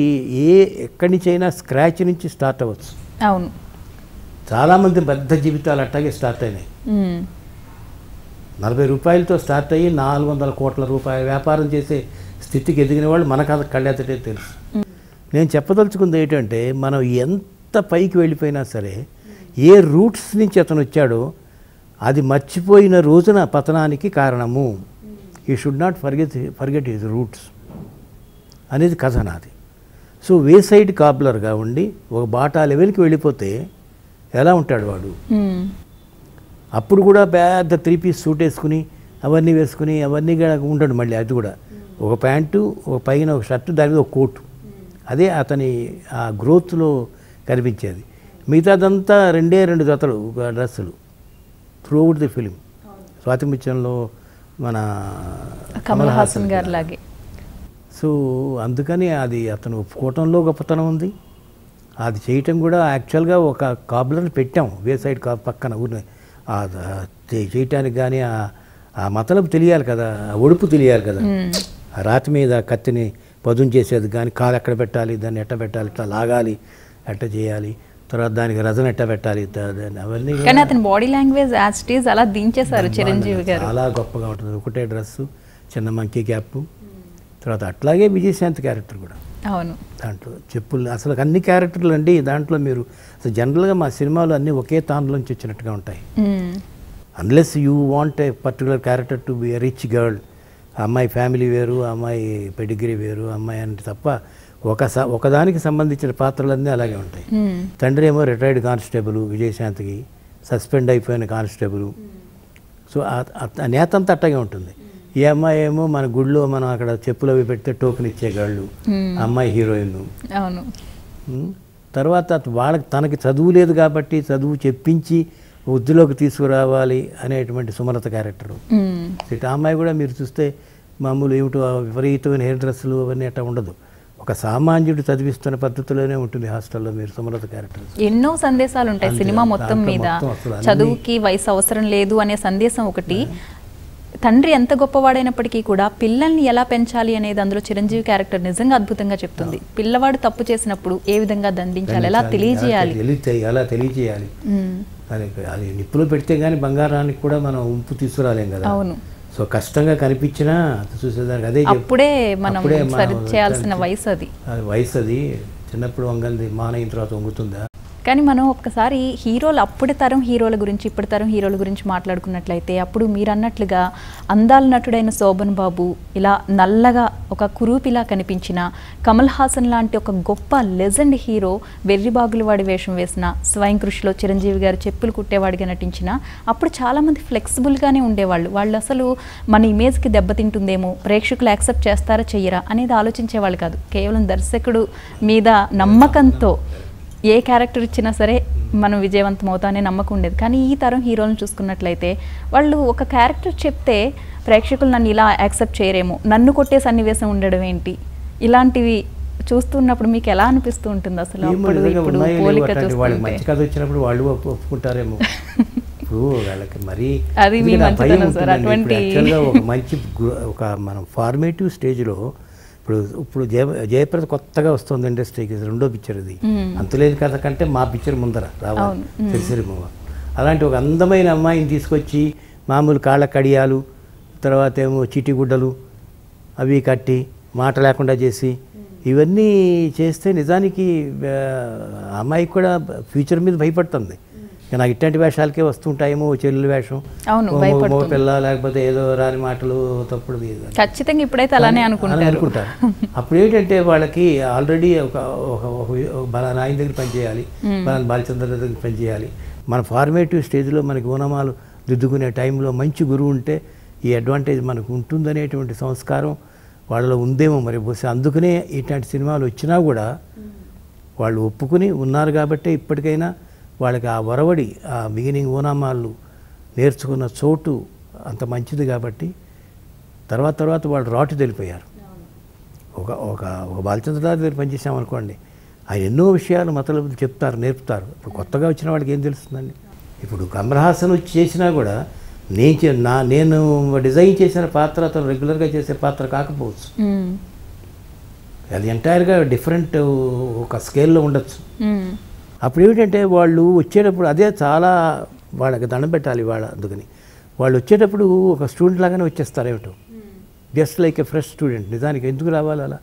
ఎక్కడి నుంచి అయినా స్క్రాచ్ నుంచి స్టార్ట్ అవ్వచ్చు. అవును, చాలామంది పెద్ద జీవితాలు అట్టాగే స్టార్ట్ అయినాయి. 40 రూపాయలతో స్టార్ట్ అయ్యి 400 కోట్ల రూపాయల వ్యాపారం చేసే స్థితికి ఎదిగిన వాళ్ళు మనకు కళ్ళెత్తటే తెలుసు. నేను చెప్పదలుచుకుంది ఏంటంటే, మనం ఎంత పైకి వెళ్ళిపోయినా సరే, ఏ రూట్స్ నుంచి అతను వచ్చాడో అది మర్చిపోయిన రోజున పతనానికి కారణము. ఈ should not forget his roots అనేది కథ నాది. సో వేసైడ్ కాబ్లర్గా ఉండి ఒక బాటా లెవెల్కి వెళ్ళిపోతే ఎలా ఉంటాడు వాడు? అప్పుడు కూడా పెద్ద 3 పీస్ సూట్ వేసుకుని అవన్నీ వేసుకుని అవన్నీ కూడా ఉంటాడు. మళ్ళీ అది కూడా ఒక ప్యాంటు, ఒక పైన ఒక షర్టు, దాని మీద ఒక కోటు. అదే అతని ఆ గ్రోత్లో కనిపించేది. మిగతాదంతా 2 జతలు డ్రెస్సులు త్రూఅవుట్ ది ఫిలిం. స్వాతిముత్యంలో మన కమల్ హాసన్ గారు లాగే. సో అందుకని అది అతను ఒప్పుకోవటంలో గొప్పతనం ఉంది. అది చేయటం కూడా యాక్చువల్గా ఒక కాబ్లర్ని పెట్టాం వేసైడ్ పక్కన ఊరిని చేయటానికి. కానీ ఆ మతలబు తెలియాలి కదా, ఆ ఒడుపు తెలియాలి కదా. ఆ రాతి మీద కత్తిని పదును చేసేది కానీ, కాలు ఎక్కడ పెట్టాలి, దాన్ని ఎట్ట పెట్టాలి, ఇట్లా లాగాలి, ఎట్ట చేయాలి, తర్వాత దానికి రజన ఎట్ట పెట్టాలి, అవన్నీ. కానీ అతని body language as it is అలా దించేశారు చిరంజీవి గారు. చాలా గొప్పగా ఉంటుంది. ఒకటే డ్రెస్సు, చిన్న మంకీ క్యాప్, తర్వాత అట్లాగే విజయశాంతి క్యారెక్టర్ కూడా. అవును, దాంట్లో చెప్పులు, అసలు అన్ని క్యారెక్టర్లు అండి దాంట్లో. మీరు అసలు జనరల్గా మా సినిమాలు అన్నీ ఒకే తానులోంచి వచ్చినట్టుగా ఉంటాయి. Unless you want a particular character to be a rich girl, అమ్మాయి ఫ్యామిలీ వేరు, అమ్మాయి పెడిగ్రీ వేరు, అమ్మాయి అంటే తప్ప ఒకదానికి సంబంధించిన పాత్రలన్నీ అలాగే ఉంటాయి. తండ్రి ఏమో రిటైర్డ్ కానిస్టేబుల్ విజయశాంతికి, సస్పెండ్ అయిపోయిన కానిస్టేబుల్. సో ఆ నేత అంతా అట్టగే ఉంటుంది. ఈ అమ్మాయి ఏమో మన గుడిలో మనం అక్కడ చెప్పులు అవి పెడితే టోకెన్ ఇచ్చేగాళ్ళు, అమ్మాయి హీరోయిన్. అవును. తర్వాత వాళ్ళకి తనకి చదువు లేదు కాబట్టి చదువు చెప్పించి వృద్ధిలోకి తీసుకురావాలి అనేటువంటి సుమలత క్యారెక్టరు. ఆ అమ్మాయి కూడా మీరు చూస్తే మామూలు ఏమిటో విపరీతమైన హెయిర్ డ్రెస్సులు అవన్నీ అట్లా ఉండదు. ఒక సామాన్యుడు చదివిస్తున్న పద్ధతిలోనే ఉంటుంది హాస్టల్లో. మీరు సుమలత క్యారెక్టర్ ఎన్నో సందేశాలు ఉంటాయి సినిమా మొత్తం మీద. చదువుకి వయసు అవసరం లేదు అనే సందేశం ఒకటి. తండ్రి ఎంత గొప్పవాడైనప్పటికీ కూడా పిల్లల్ని ఎలా పెంచాలి అనేది అందులో చిరంజీవి క్యారెక్టర్ నిజంగా అద్భుతంగా చెప్తుంది. పిల్లవాడు తప్పు చేసినప్పుడు ఏ విధంగా దండించాలి, ఎలా తెలియజేయాలి, ఎలా తెలియజేయాలి. అది నిప్పులో పెడితే కానీ బంగారానికి కూడా మనం ఉంపు తీసుకురాలేం కదా. అవును. సో కష్టంగా కనిపించినా చూసేదానికి అదే అప్పుడే మనం సరి చేయాల్సిన వయసు అది. వయసు అది చిన్నప్పుడు వంగంది మానయిన తర్వాత వంగుతుందా. కానీ మనం ఒక్కసారి హీరోలు, అప్పటి తరం హీరోల గురించి ఇప్పటి తరం హీరోల గురించి మాట్లాడుకున్నట్లయితే, అప్పుడు మీరు అన్నట్లుగా అందాల నటుడైన శోభన్ బాబు ఇలా నల్లగా ఒక కురూపిలా కనిపించిన, కమల్ హాసన్ లాంటి ఒక గొప్ప లెజెండ్ హీరో వెర్రిబాగులవాడి వేషం వేసిన, స్వయం కృషిలో చిరంజీవి గారు చెప్పులు కుట్టేవాడిగా నటించిన, అప్పుడు చాలామంది ఫ్లెక్సిబుల్గానే ఉండేవాళ్ళు. వాళ్ళు అసలు మన ఇమేజ్కి దెబ్బతింటుందేమో, ప్రేక్షకులు యాక్సెప్ట్ చేస్తారా చెయ్యరా అనేది ఆలోచించేవాళ్ళు కాదు. కేవలం దర్శకుడు మీద నమ్మకంతో ఏ క్యారెక్టర్ ఇచ్చినా సరే మనం విజయవంతం అవుతామనే నమ్మకం ఉండేది. కానీ ఈ తరం హీరోలను చూసుకున్నట్లయితే వాళ్ళు ఒక క్యారెక్టర్ చెప్తే ప్రేక్షకులు నన్ను ఇలా యాక్సెప్ట్ చేయరేమో, నన్ను కొట్టే సన్నివేశం ఉండడం ఏంటి, ఇలాంటివి చూస్తున్నప్పుడు మీకు ఎలా అనిపిస్తూ ఉంటుంది అసలు? ఇప్పుడు పోలిక చూస్తుంటే మంచి కథ వచ్చినప్పుడు వాళ్ళు ఒప్పుకుంటారేమో. ఇప్పుడు వాళ్ళకి మరి అది మీ మంచితనం సార్. అటువంటి ఒక మంచి ఒక మనం ఫార్మేటివ్ స్టేజ్లో ఇప్పుడు జయప్రద కొత్తగా వస్తుంది ఇండస్ట్రీకి, 2వ పిక్చర్ ఇది. అంతులేని కథ కంటే మా పిక్చర్ ముందర రావాలి తెలిసిరిమో. అలాంటి ఒక అందమైన అమ్మాయిని తీసుకొచ్చి మామూలు కాళ్ళ కడియాలు, తర్వాత ఏమో చీటిగుడ్డలు అవి కట్టి మాట లేకుండా చేసి ఇవన్నీ చేస్తే నిజానికి అమ్మాయికి కూడా ఫ్యూచర్ మీద భయపడుతుంది. ఇక నాకు ఇట్లాంటి వేషాలకే వస్తుంటాయేమో, చెల్లెలు వేషం, అవును, ఓ భయపడుతుంది. పిల్ల, లేకపోతే ఏదో రాని మాటలు, తప్పుడు ఖచ్చితంగా ఇప్పుడైతే అలానే అనుకుంటారు. అప్పుడు ఏంటంటే వాళ్ళకి ఆల్రెడీ ఒక బలానా ఆయన దగ్గర పనిచేయాలి, బలానా బాలచంద్ర దగ్గర పనిచేయాలి. మన ఫార్మేటివ్ స్టేజ్లో మనకి ఓనమాలు దిద్దుకునే టైంలో మంచి గురువు ఉంటే ఈ అడ్వాంటేజ్ మనకు ఉంటుందనేటువంటి సంస్కారం వాళ్ళలో ఉందేమో మరి బహుశా. అందుకనే ఇట్లాంటి సినిమాలు వచ్చినా కూడా వాళ్ళు ఒప్పుకుని ఉన్నారు కాబట్టి ఇప్పటికైనా వాళ్ళకి ఆ ఒరవడి, ఆ బిగినింగ్ ఓనామాలు నేర్చుకున్న చోటు అంత మంచిది కాబట్టి తర్వాత వాళ్ళు రాటు తెలిపోయారు. ఒక ఒక ఒక బాలచంద్ర దగ్గర పనిచేసామనుకోండి, ఆయన ఎన్నో విషయాలు మతలబులు చెప్తారు, నేర్పుతారు. ఇప్పుడు కొత్తగా వచ్చిన వాళ్ళకి ఏం తెలుస్తుందండి? ఇప్పుడు కమల్ హాసన్ వచ్చి చేసినా కూడా నేను డిజైన్ చేసిన పాత్ర అతను రెగ్యులర్గా చేసే పాత్ర కాకపోవచ్చు. అది ఎంటైర్గా డిఫరెంట్ ఒక స్కేల్లో ఉండొచ్చు. అప్పుడు ఏమిటంటే వాళ్ళు వచ్చేటప్పుడు అదే చాలా వాళ్ళకి దండం పెట్టాలి వాళ్ళ. అందుకని వాళ్ళు వచ్చేటప్పుడు ఒక స్టూడెంట్ లాగానే వచ్చేస్తారు ఏమిటో, జస్ట్ లైక్ ఏ ఫ్రెష్ స్టూడెంట్. నిజానికి ఎందుకు రావాలి అలా?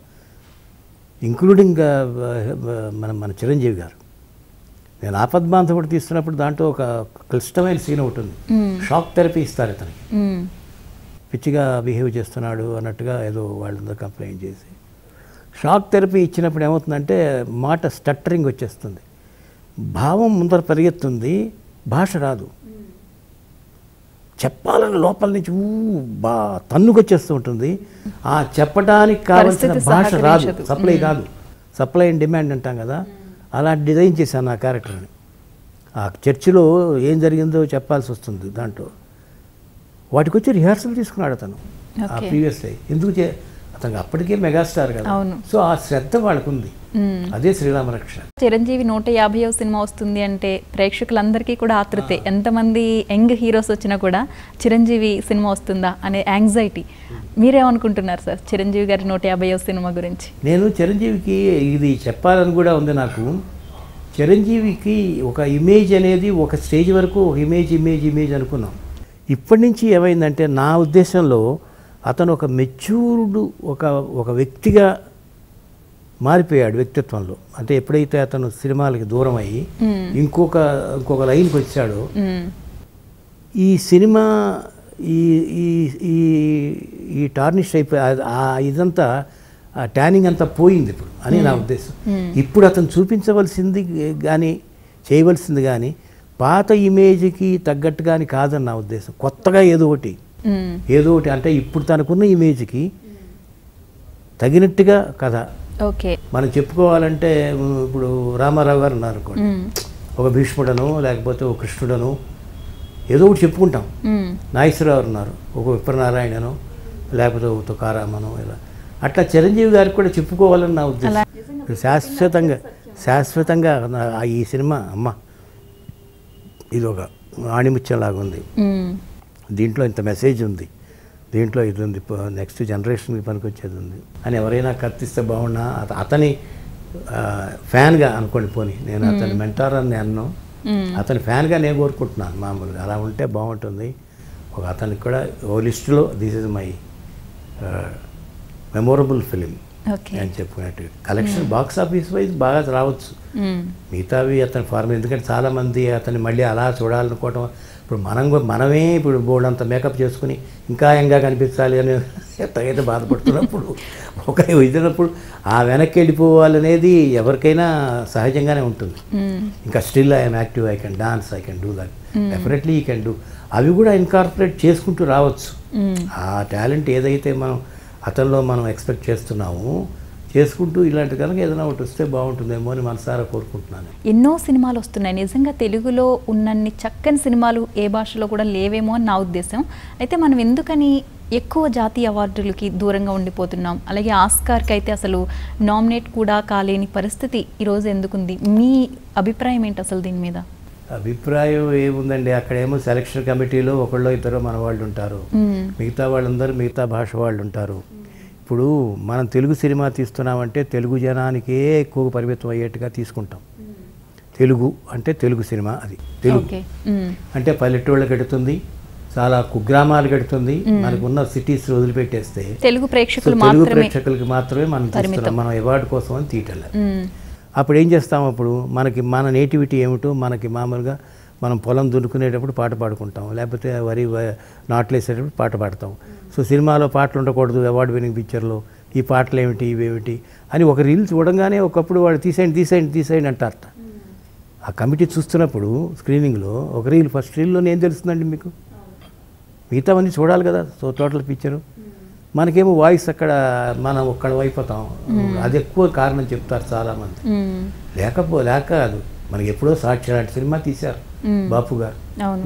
ఇంక్లూడింగ్ మన చిరంజీవి గారు, నేను ఆపద్బాంధవుడు తీస్తున్నప్పుడు దాంట్లో ఒక క్లిష్టమైన సీన్ ఒకటి ఉంది. షాక్ థెరపీ ఇస్తారు ఇతనికి, పిచ్చిగా బిహేవ్ చేస్తున్నాడు అన్నట్టుగా ఏదో వాళ్ళందరూ కంప్లైంట్ చేసి. షాక్ థెరపీ ఇచ్చినప్పుడు ఏమవుతుందంటే మాట స్టట్టరింగ్ వచ్చేస్తుంది, భావం ముందర పరిగెత్తుంది, భాష రాదు. చెప్పాలని లోపల నుంచి తన్నుకొచ్చేస్తూ ఉంటుంది. ఆ చెప్పడానికి కావాల్సిన భాష రాదు, సప్లై కాదు. సప్లై అండ్ డిమాండ్ అంటాం కదా, అలా డిజైన్ చేశాను ఆ క్యారెక్టర్ని. ఆ చర్చిలో ఏం జరిగిందో చెప్పాల్సి వస్తుంది. దాంట్లో వాటికి వచ్చి రిహార్సల్ తీసుకున్నాడు అతను ఆ ప్రీవియస్ డే. ఎందుకు అతను అప్పటికే మెగాస్టార్ కదా, సో ఆ శ్రద్ధ వాళ్ళకు ఉంది. అదే శ్రీరామ రక్ష. చిరంజీవి 150వ సినిమా వస్తుంది అంటే ప్రేక్షకులందరికీ కూడా ఆతృతే. ఎంతమంది యంగ్ హీరోస్ వచ్చినా కూడా చిరంజీవి సినిమా వస్తుందా అనే యాంగ్జైటీ. మీరేమనుకుంటున్నారు సార్ చిరంజీవి గారి 150వ సినిమా గురించి? నేను చిరంజీవికి ఇది చెప్పాలని కూడా ఉంది నాకు. చిరంజీవికి ఒక ఇమేజ్ అనేది ఒక స్టేజ్ వరకు ఇమేజ్ అనుకున్నాం. ఇప్పటి నుంచి ఏమైందంటే నా ఉద్దేశంలో అతను ఒక మెచ్యూర్డ్ ఒక వ్యక్తిగా మారిపోయాడు వ్యక్తిత్వంలో. అంటే ఎప్పుడైతే అతను సినిమాలకి దూరం అయ్యి ఇంకొక లైన్కి వచ్చాడో, ఈ సినిమా ఈ టార్నిష్ అయిపోయి ఇదంతా ట్యానింగ్ అంతా పోయింది ఇప్పుడు అని నా ఉద్దేశం. ఇప్పుడు అతను చూపించవలసింది కానీ చేయవలసింది కానీ పాత ఇమేజ్కి తగ్గట్టు కానీ కాదని నా ఉద్దేశం. కొత్తగా ఏదో ఒకటి అంటే ఇప్పుడు తనకున్న ఇమేజ్కి తగినట్టుగా కథ. ఓకే, మనం చెప్పుకోవాలంటే ఇప్పుడు రామారావు గారు ఉన్నారు అనుకోండి, ఒక భీష్ముడను లేకపోతే ఒక కృష్ణుడను ఏదో ఒకటి చెప్పుకుంటాం. నాగేశ్వరరావు ఉన్నారు, ఒక విప్రనారాయణను లేకపోతే ఒక తుకారామను, ఇలా అట్లా చిరంజీవి గారికి కూడా చెప్పుకోవాలని నా ఉద్దేశం. శాశ్వతంగా ఈ సినిమా అమ్మ ఇది ఒక ఆణిముత్యంలాగా ఉంది. దీంట్లో ఇంత మెసేజ్ ఉంది, దీంట్లో ఇది ఉంది, నెక్స్ట్ జనరేషన్కి పనికొచ్చేది ఉంది అని ఎవరైనా కత్తిస్తే బాగున్నా. అతని ఫ్యాన్గా అనుకోండి, పోనీ నేను అతని మెంటార్ అని అన్నాను, అతని ఫ్యాన్గా నేను కోరుకుంటున్నాను. మామూలుగా అలా ఉంటే బాగుంటుంది. అతనికి కూడా ఓ లిస్టులో this is my memorable film అని చెప్పుకున్నట్టు. కలెక్షన్ బాక్స్ ఆఫీస్ వైజ్ బాగా రావచ్చు, మిగతావి అతని ఫార్మ్. ఎందుకంటే చాలామంది అతన్ని మళ్ళీ అలా చూడాలనుకోవటం. ఇప్పుడు మనమే ఇప్పుడు బోర్డంత మేకప్ చేసుకుని ఇంకా యంగా కనిపించాలి అని ఎంతైతే బాధపడుతున్నప్పుడు ఇచ్చినప్పుడు ఆ వెనక్కి వెళ్ళిపోవాలనేది ఎవరికైనా సహజంగానే ఉంటుంది. ఇంకా still I'm active, I can dance, I can do that, definitely you can do. అవి కూడా ఇన్కార్పొరేట్ చేసుకుంటూ రావచ్చు. ఆ టాలెంట్ ఏదైతే అతనిలో మనం ఎక్స్పెక్ట్ చేస్తున్నాము చేసుకుంటూ ఇలాంటి కనుక ఏదైనా ఒకటి వస్తే బాగుంటుందేమో అని మనసారా కోరుకుంటున్నాను. ఎన్నో సినిమాలు వస్తున్నాయి, నిజంగా తెలుగులో ఉన్నన్ని చక్కని సినిమాలు ఏ భాషలో కూడా లేవేమో అని నా ఉద్దేశం. అయితే మనం ఎందుకని ఎక్కువ జాతీయ అవార్డులకి దూరంగా ఉండిపోతున్నాం? అలాగే ఆస్కార్కి అయితే అసలు నామినేట్ కూడా కాలేని పరిస్థితి ఈరోజు ఎందుకుంది? మీ అభిప్రాయం ఏంటి అసలు దీని మీద? అభిప్రాయం ఏముందండి, అక్కడేమో సెలక్షన్ కమిటీలో ఒకళ్ళో ఇద్దరు మన వాళ్ళు ఉంటారు, మిగతా వాళ్ళందరూ మిగతా భాష వాళ్ళు ఉంటారు. ఇప్పుడు మనం తెలుగు సినిమా తీస్తున్నామంటే తెలుగు జనానికే ఎక్కువ పరిమితం అయ్యేట్టుగా తీసుకుంటాం. తెలుగు అంటే తెలుగు సినిమా, అది తెలుగు అంటే పల్లెటూళ్ళకి ఎడుతుంది, చాలా కుగ్రామాలకు ఎడుతుంది. మనకున్న సిటీస్ వదిలిపెట్టేస్తే తెలుగు ప్రేక్షకులకి మాత్రమే మనం తీస్తున్నాం. మనం అవార్డు కోసం అని తీయటం. అప్పుడు ఏం చేస్తాం? అప్పుడు మన నేటివిటీ ఏమిటో మనకి మామూలుగా మనం పొలం దున్నుకునేటప్పుడు పాట పాడుకుంటాం, లేకపోతే వరి నాట్లు వేసేటప్పుడు పాట పాడతాం. సో సినిమాలో పాటలు ఉండకూడదు, అవార్డు వినింగ్ పిక్చర్లో ఈ పాటలు ఏమిటి ఇవేమిటి అని ఒక రీల్ చూడంగానే ఒకప్పుడు వాడు తీసేయండి అంటారట. ఆ కమిటీ చూస్తున్నప్పుడు స్క్రీనింగ్లో ఒక రీల్, ఫస్ట్ రీల్లో ఏం తెలుస్తుందండి మీకు? మిగతావన్నీ చూడాలి కదా. సో టోటల్ పిక్చరు మనకేమో వాయిస్ అక్కడ మనం ఒక్కడ అయిపోతాం. అది ఎక్కువ కారణం చెప్తారు చాలామంది. లేక అది మనకి ఎప్పుడో సాక్షి లాంటి సినిమా తీశారు బాపు గారు.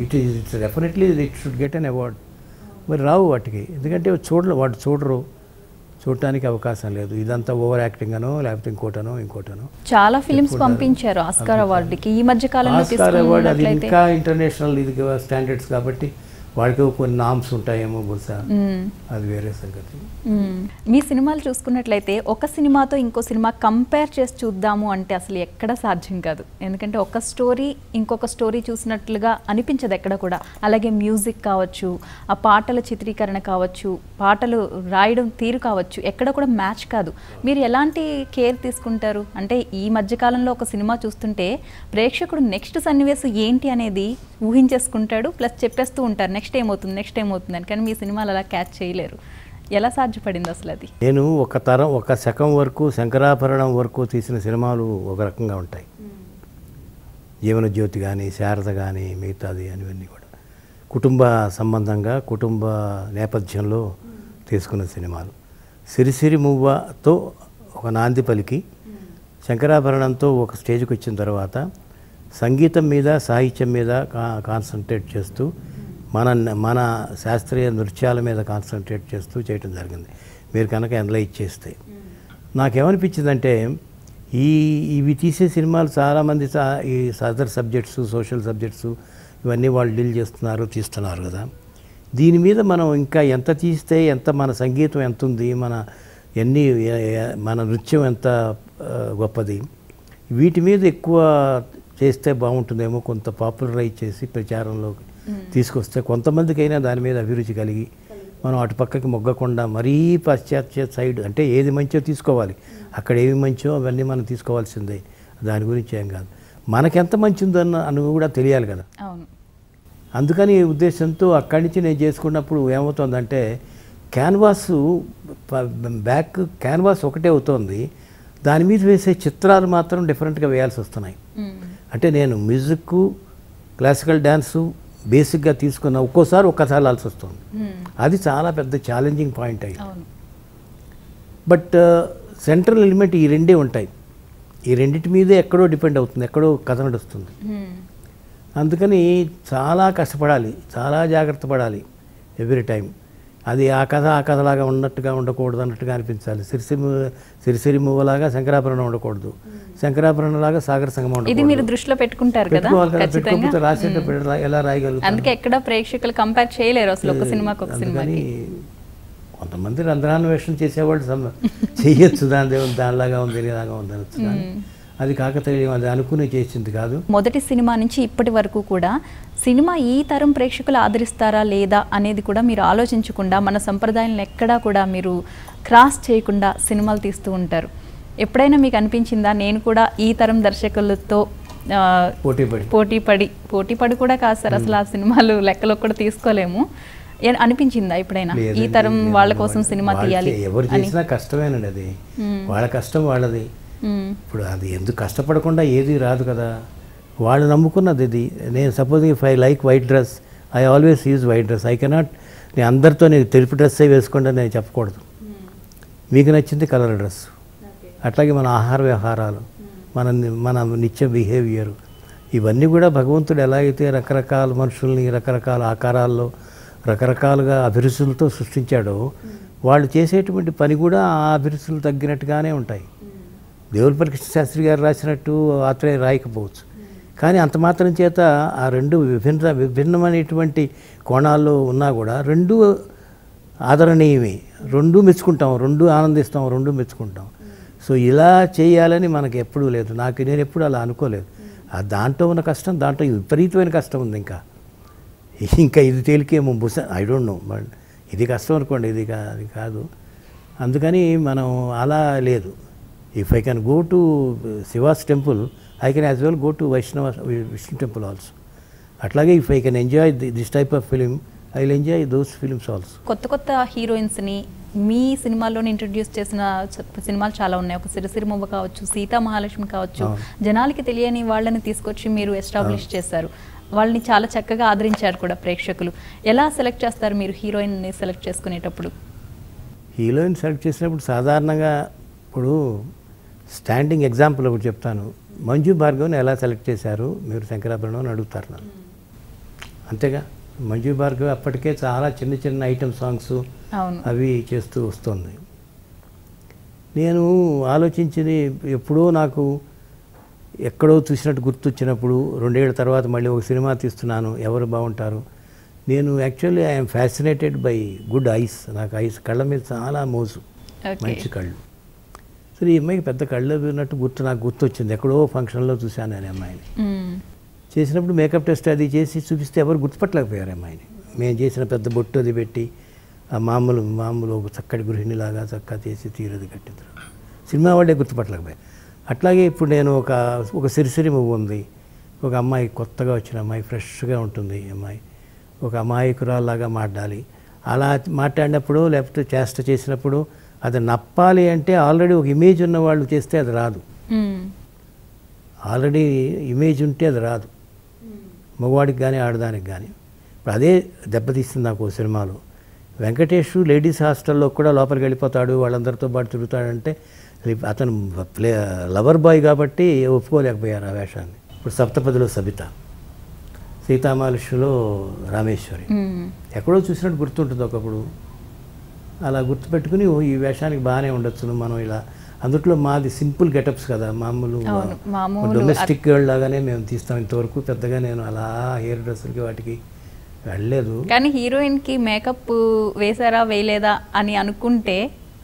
It's definitely it should get an award. మరి రావు వాటికి, ఎందుకంటే వాడు చూడటానికి అవకాశం లేదు. ఇదంతా ఓవర్ యాక్టింగ్ అనో లేకపోతే ఇంకోటనో. చాలా ఫిలిమ్స్ పంపించారు ఆస్కార్ అవార్డుకి ఈ మధ్య కాలంలో. ఆస్కార్ అవార్డు అది ఇంకా ఇంటర్నేషనల్ ఇది స్టాండర్డ్స్ కాబట్టి వాడికి కొన్ని నామ్స్ ఉంటాయేమో బహుశా, అది వేరే సంగతి. మీ సినిమాలు చూసుకున్నట్లయితే ఒక సినిమాతో ఇంకో సినిమా కంపేర్ చేసి చూద్దాము అంటే అసలు ఎక్కడ సాధ్యం కాదు. ఎందుకంటే ఒక స్టోరీ ఇంకొక స్టోరీ చూసినట్లుగా అనిపించదు ఎక్కడ కూడా. అలాగే మ్యూజిక్ కావచ్చు, ఆ పాటల చిత్రీకరణ కావచ్చు, పాటలు రాయడం తీరు కావచ్చు, ఎక్కడ కూడా మ్యాచ్ కాదు. మీరు ఎలాంటి కేర్ తీసుకుంటారు? అంటే ఈ మధ్యకాలంలో ఒక సినిమా చూస్తుంటే ప్రేక్షకుడు నెక్స్ట్ సన్నివేశం ఏంటి అనేది ఊహించేసుకుంటాడు, ప్లస్ చెప్పేస్తూ ఉంటారు నెక్స్ట్ ఏమవుతుంది అని. కానీ మీ సినిమాలు అలా క్యాచ్ చేయలేరు. ఎలా సాధ్యపడింది అసలు అది? నేను ఒక శకం వరకు, శంకరాభరణం వరకు తీసిన సినిమాలు ఒక రకంగా ఉంటాయి. జీవనజ్యోతి కానీ, శారద కానీ, మిగతాది అనివన్నీ కూడా కుటుంబ సంబంధంగా, కుటుంబ నేపథ్యంలో తీసుకున్న సినిమాలు. సిరిసిరి మువ్వతో ఒక నాంది పలికి, శంకరాభరణంతో ఒక స్టేజ్కి వచ్చిన తర్వాత సంగీతం మీద, సాహిత్యం మీద కాన్సన్ట్రేట్ చేస్తూ, మన శాస్త్రీయ నృత్యాల మీద కాన్సన్ట్రేట్ చేస్తూ చేయటం జరిగింది. మీరు కనుక అనలైజ్ చేస్తే నాకేమనిపించిందంటే, ఇవి తీసే సినిమాలు చాలామంది ఈ అదర్ సబ్జెక్ట్స్, సోషల్ సబ్జెక్ట్స్ ఇవన్నీ వాళ్ళు డీల్ తీస్తున్నారు కదా. దీని మీద మనం ఇంకా ఎంత తీస్తే ఎంత, మన సంగీతం ఎంత ఉంది, మన నృత్యం ఎంత గొప్పది, వీటి మీద ఎక్కువ చేస్తే బాగుంటుందేమో. కొంత పాపులరైజ్ చేసి ప్రచారంలోకి తీసుకొస్తే కొంతమందికైనా దాని మీద అభిరుచి కలిగి మనం అటుపక్కకి మొగ్గకుండా మరీ పాశ్చాత్య సైడ్, అంటే ఏది మంచో తీసుకోవాలి, అక్కడ ఏమి మంచో అవన్నీ మనం తీసుకోవాల్సిందే. దాని గురించి ఏం కాదు, మనకెంత మంచి ఉందన్న కూడా తెలియాలి కదా. అందుకని ఈ ఉద్దేశంతో అక్కడి నుంచి నేను చేసుకున్నప్పుడు ఏమవుతుందంటే, బ్యాక్ క్యాన్వాస్ ఒకటే అవుతుంది, దాని మీద వేసే చిత్రాలు మాత్రం డిఫరెంట్గా వేయాల్సి వస్తున్నాయి. అంటే నేను మ్యూజిక్, క్లాసికల్ డ్యాన్సు బేసిక్గా తీసుకున్న ఒక్కోసారి ఒక్కసారి వస్తుంది. అది చాలా పెద్ద ఛాలెంజింగ్ పాయింట్ అయ్యి. బట్ సెంట్రల్ ఎలిమెంట్ ఈ రెండే ఉంటాయి. ఈ రెండింటి మీదే ఎక్కడో డిపెండ్ అవుతుంది, ఎక్కడో కథ నడుస్తుంది. అందుకని చాలా కష్టపడాలి, చాలా జాగ్రత్త పడాలి ఎవ్రీ టైం. అది ఆ కథలాగా ఉండకూడదు అన్నట్టుగా అనిపించాలి. సిరిసిరి మువ్వలాగా శంకరాభరణం ఉండకూడదు, శంకరాభరణంలాగా సాగర సంగమం ఉండకూడదు. ఇది మీరు దృష్టిలో పెట్టుకుంటారు కదా, పెట్టుకుంటే రాసేటప్పుడు ఎలా రాయగలుగుతారు? అందుకే ఎక్కడ ప్రేక్షకులు కంపేర్ చేయలేరు అసలు ఒక సినిమాకి ఒక సినిమాకి. కొంతమంది రంధ్రాన్వేషణ చేసేవాళ్ళు చెయ్యొచ్చు, దానిలాగా ఉంది ఇలాగా ఉంది అనొచ్చు. కానీ అది కాకతీయం, అది అనుకుని చేసింది కాదు. మొదటి సినిమా నుంచి ఇప్పటి వరకు కూడా సినిమా ఈ తరం ప్రేక్షకులు ఆదరిస్తారా లేదా అనేది కూడా మీరు ఆలోచించకుండా, మన సంప్రదాయాలను ఎక్కడా కూడా మీరు క్రాస్ చేయకుండా సినిమాలు తీస్తూ ఉంటారు. ఎప్పుడైనా మీకు అనిపించిందా, నేను కూడా ఈ తరం దర్శకులతో పోటీపడి కూడా కాదు సార్, అసలు ఆ సినిమాలు లెక్కలో కూడా తీసుకోలేము అనిపించిందా ఎప్పుడైనా? ఈ తరం వాళ్ళ కోసం సినిమా తీయాలి. ఎవరు చేసినా కష్టమేనండి, అది వాళ్ళ కష్టం వాళ్ళది. ఇప్పుడు అది ఎందుకు కష్టపడకుండా ఏది రాదు కదా, వాళ్ళు నమ్ముకున్నది ఇది. నేను supposing if I like white dress, I always use white dress. I cannot, నేను అందరితో నేను తెలుపు డ్రెస్సే వేసుకుంటా నేను చెప్పకూడదు. మీకు నచ్చింది కలర్ డ్రెస్. అట్లాగే మన ఆహార వ్యవహారాలు, మన నిత్య బిహేవియర్, ఇవన్నీ కూడా భగవంతుడు ఎలా అయితే రకరకాల మనుషుల్ని రకరకాల ఆకారాల్లో రకరకాలుగా అభిరుచులతో సృష్టించాడో, వాళ్ళు చేసేటువంటి పని కూడా ఆ అభిరుచులు తగ్గినట్టుగానే ఉంటాయి. దేవులపల్లి కృష్ణశాస్త్రి గారు రాసినట్టు ఆత్రేయ రాయకపోవచ్చు, కానీ అంత మాత్రం చేత ఆ రెండు విభిన్నమైనటువంటి కోణాల్లో ఉన్నా కూడా రెండు ఆదరణీయమే, రెండు మెచ్చుకుంటాం, రెండు ఆనందిస్తాం, రెండు మెచ్చుకుంటాం. సో ఇలా చేయాలని మనకు ఎప్పుడూ లేదు, నేను ఎప్పుడు అలా అనుకోలేదు. దాంట్లో ఉన్న కష్టం, దాంట్లో విపరీతమైన కష్టం ఉంది. ఇంకా ఇది తేలికేమో ఐ డోంట్ నో, బట్ ఇది కష్టం అనుకోండి, ఇది కాదు. అందుకని మనం అలా లేదు. If I can go to Shiva's temple, I can as well go to Vishnu temple also. అట్లాగే if I can enjoy this type of film I will enjoy those films also. కొత్త కొత్త హీరోయిన్స్ని మీ సినిమాల్లోనే ఇంట్రడ్యూస్ చేసిన సినిమాలు చాలా ఉన్నాయి. ఒక సిరిసిరిమువ్వ కావచ్చు, సీతా మహాలక్ష్మి కావచ్చు, జనాలకి తెలియని వాళ్ళని తీసుకొచ్చి మీరు ఎస్టాబ్లిష్ చేశారు. వాళ్ళని చాలా చక్కగా ఆదరించారు కూడా ప్రేక్షకులు. ఎలా సెలెక్ట్ చేస్తారు మీరు హీరోయిన్ని సెలెక్ట్ చేసుకునేటప్పుడు? హీరోయిన్ సెలెక్ట్ చేసినప్పుడు సాధారణంగా ఇప్పుడు స్టాండింగ్ ఎగ్జాంపుల్ ఒకటి చెప్తాను. మంజు భార్గవ్ని ఎలా సెలెక్ట్ చేశారు మీరు శంకరాభరణం అని అడుగుతారు నన్ను. అంతేగా, మంజు భార్గవ్ అప్పటికే చాలా చిన్న చిన్న ఐటమ్ సాంగ్స్ అవి చేస్తూ వస్తుంది. నేను ఆలోచించింది ఎప్పుడో నాకు ఎక్కడో చూసినట్టు గుర్తొచ్చినప్పుడు 2 ఏళ్ల తర్వాత మళ్ళీ ఒక సినిమా తీస్తున్నాను, ఎవరు బాగుంటారు. నేను actually I'm fascinated by good ice. నాకు ఐస్ కళ్ళ మీద చాలా మోజు, మంచి కళ్ళు. సరే ఈ అమ్మాయికి పెద్ద కళ్ళు ఉన్నట్టు నాకు గుర్తొచ్చింది. ఎక్కడో ఫంక్షన్లో చూశాను నేను అమ్మాయిని. చేసినప్పుడు మేకప్ టెస్ట్ అది చేసి చూపిస్తే ఎవరు గుర్తుపట్టలేకపోయారు అమ్మాయిని. మేము చేసిన పెద్ద బొట్టు అది పెట్టి ఆ మామూలు ఒక చక్కటి గృహిణిలాగా చక్కగా చేసి తీరది కట్టింది. సినిమా వాళ్ళే గుర్తుపట్టలేకపోయారు. అట్లాగే ఇప్పుడు నేను ఒక సిరిసిరిమువ్వ ఉంది, ఒక అమ్మాయి కొత్తగా వచ్చిన అమ్మాయి, ఫ్రెష్గా ఉంటుంది అమ్మాయి, ఒక అమాయకురాల్లాగా మాట్లాడాలి. అలా మాట్లాడినప్పుడు లేకపోతే చేసినప్పుడు అది నప్పాలి అంటే ఆల్రెడీ ఒక ఇమేజ్ ఉన్న వాళ్ళు చేస్తే అది రాదు. ఆల్రెడీ ఇమేజ్ ఉంటే అది రాదు, మగవాడికి కానీ ఆడదానికి కానీ. ఇప్పుడు అదే దెబ్బతీస్తుంది నాకు సినిమాలో. వెంకటేష్ లేడీస్ హాస్టల్లో కూడా లోపలికి వెళ్ళిపోతాడు, వాళ్ళందరితో పాటు తిరుగుతాడంటే అతను లవర్ బాయ్ కాబట్టి ఒప్పుకోలేకపోయారు ఆ వేషాన్ని. ఇప్పుడు సప్తపదిలో సబిత, సీతామహాలక్ష్మిలో రామేశ్వరి, ఎక్కడో చూసినట్టు గుర్తుంటుంది ఒకప్పుడు. అలా గుర్తుపెట్టుకుని ఈ వేషానికి బాగానే ఉండొచ్చును మనం ఇలా. అందుట్లో మాది సింపుల్ గెటప్స్ కదా, మామూలు డొమెస్టిక్ గర్ల్ లాగానే మేము తీస్తాం. ఇంతవరకు పెద్దగా నేను అలా హెయిర్ డ్రెస్సులకి వాటికి వెళ్ళలేదు. కానీ హీరోయిన్కి మేకప్ వేసారా వేయలేదా అని అనుకుంటే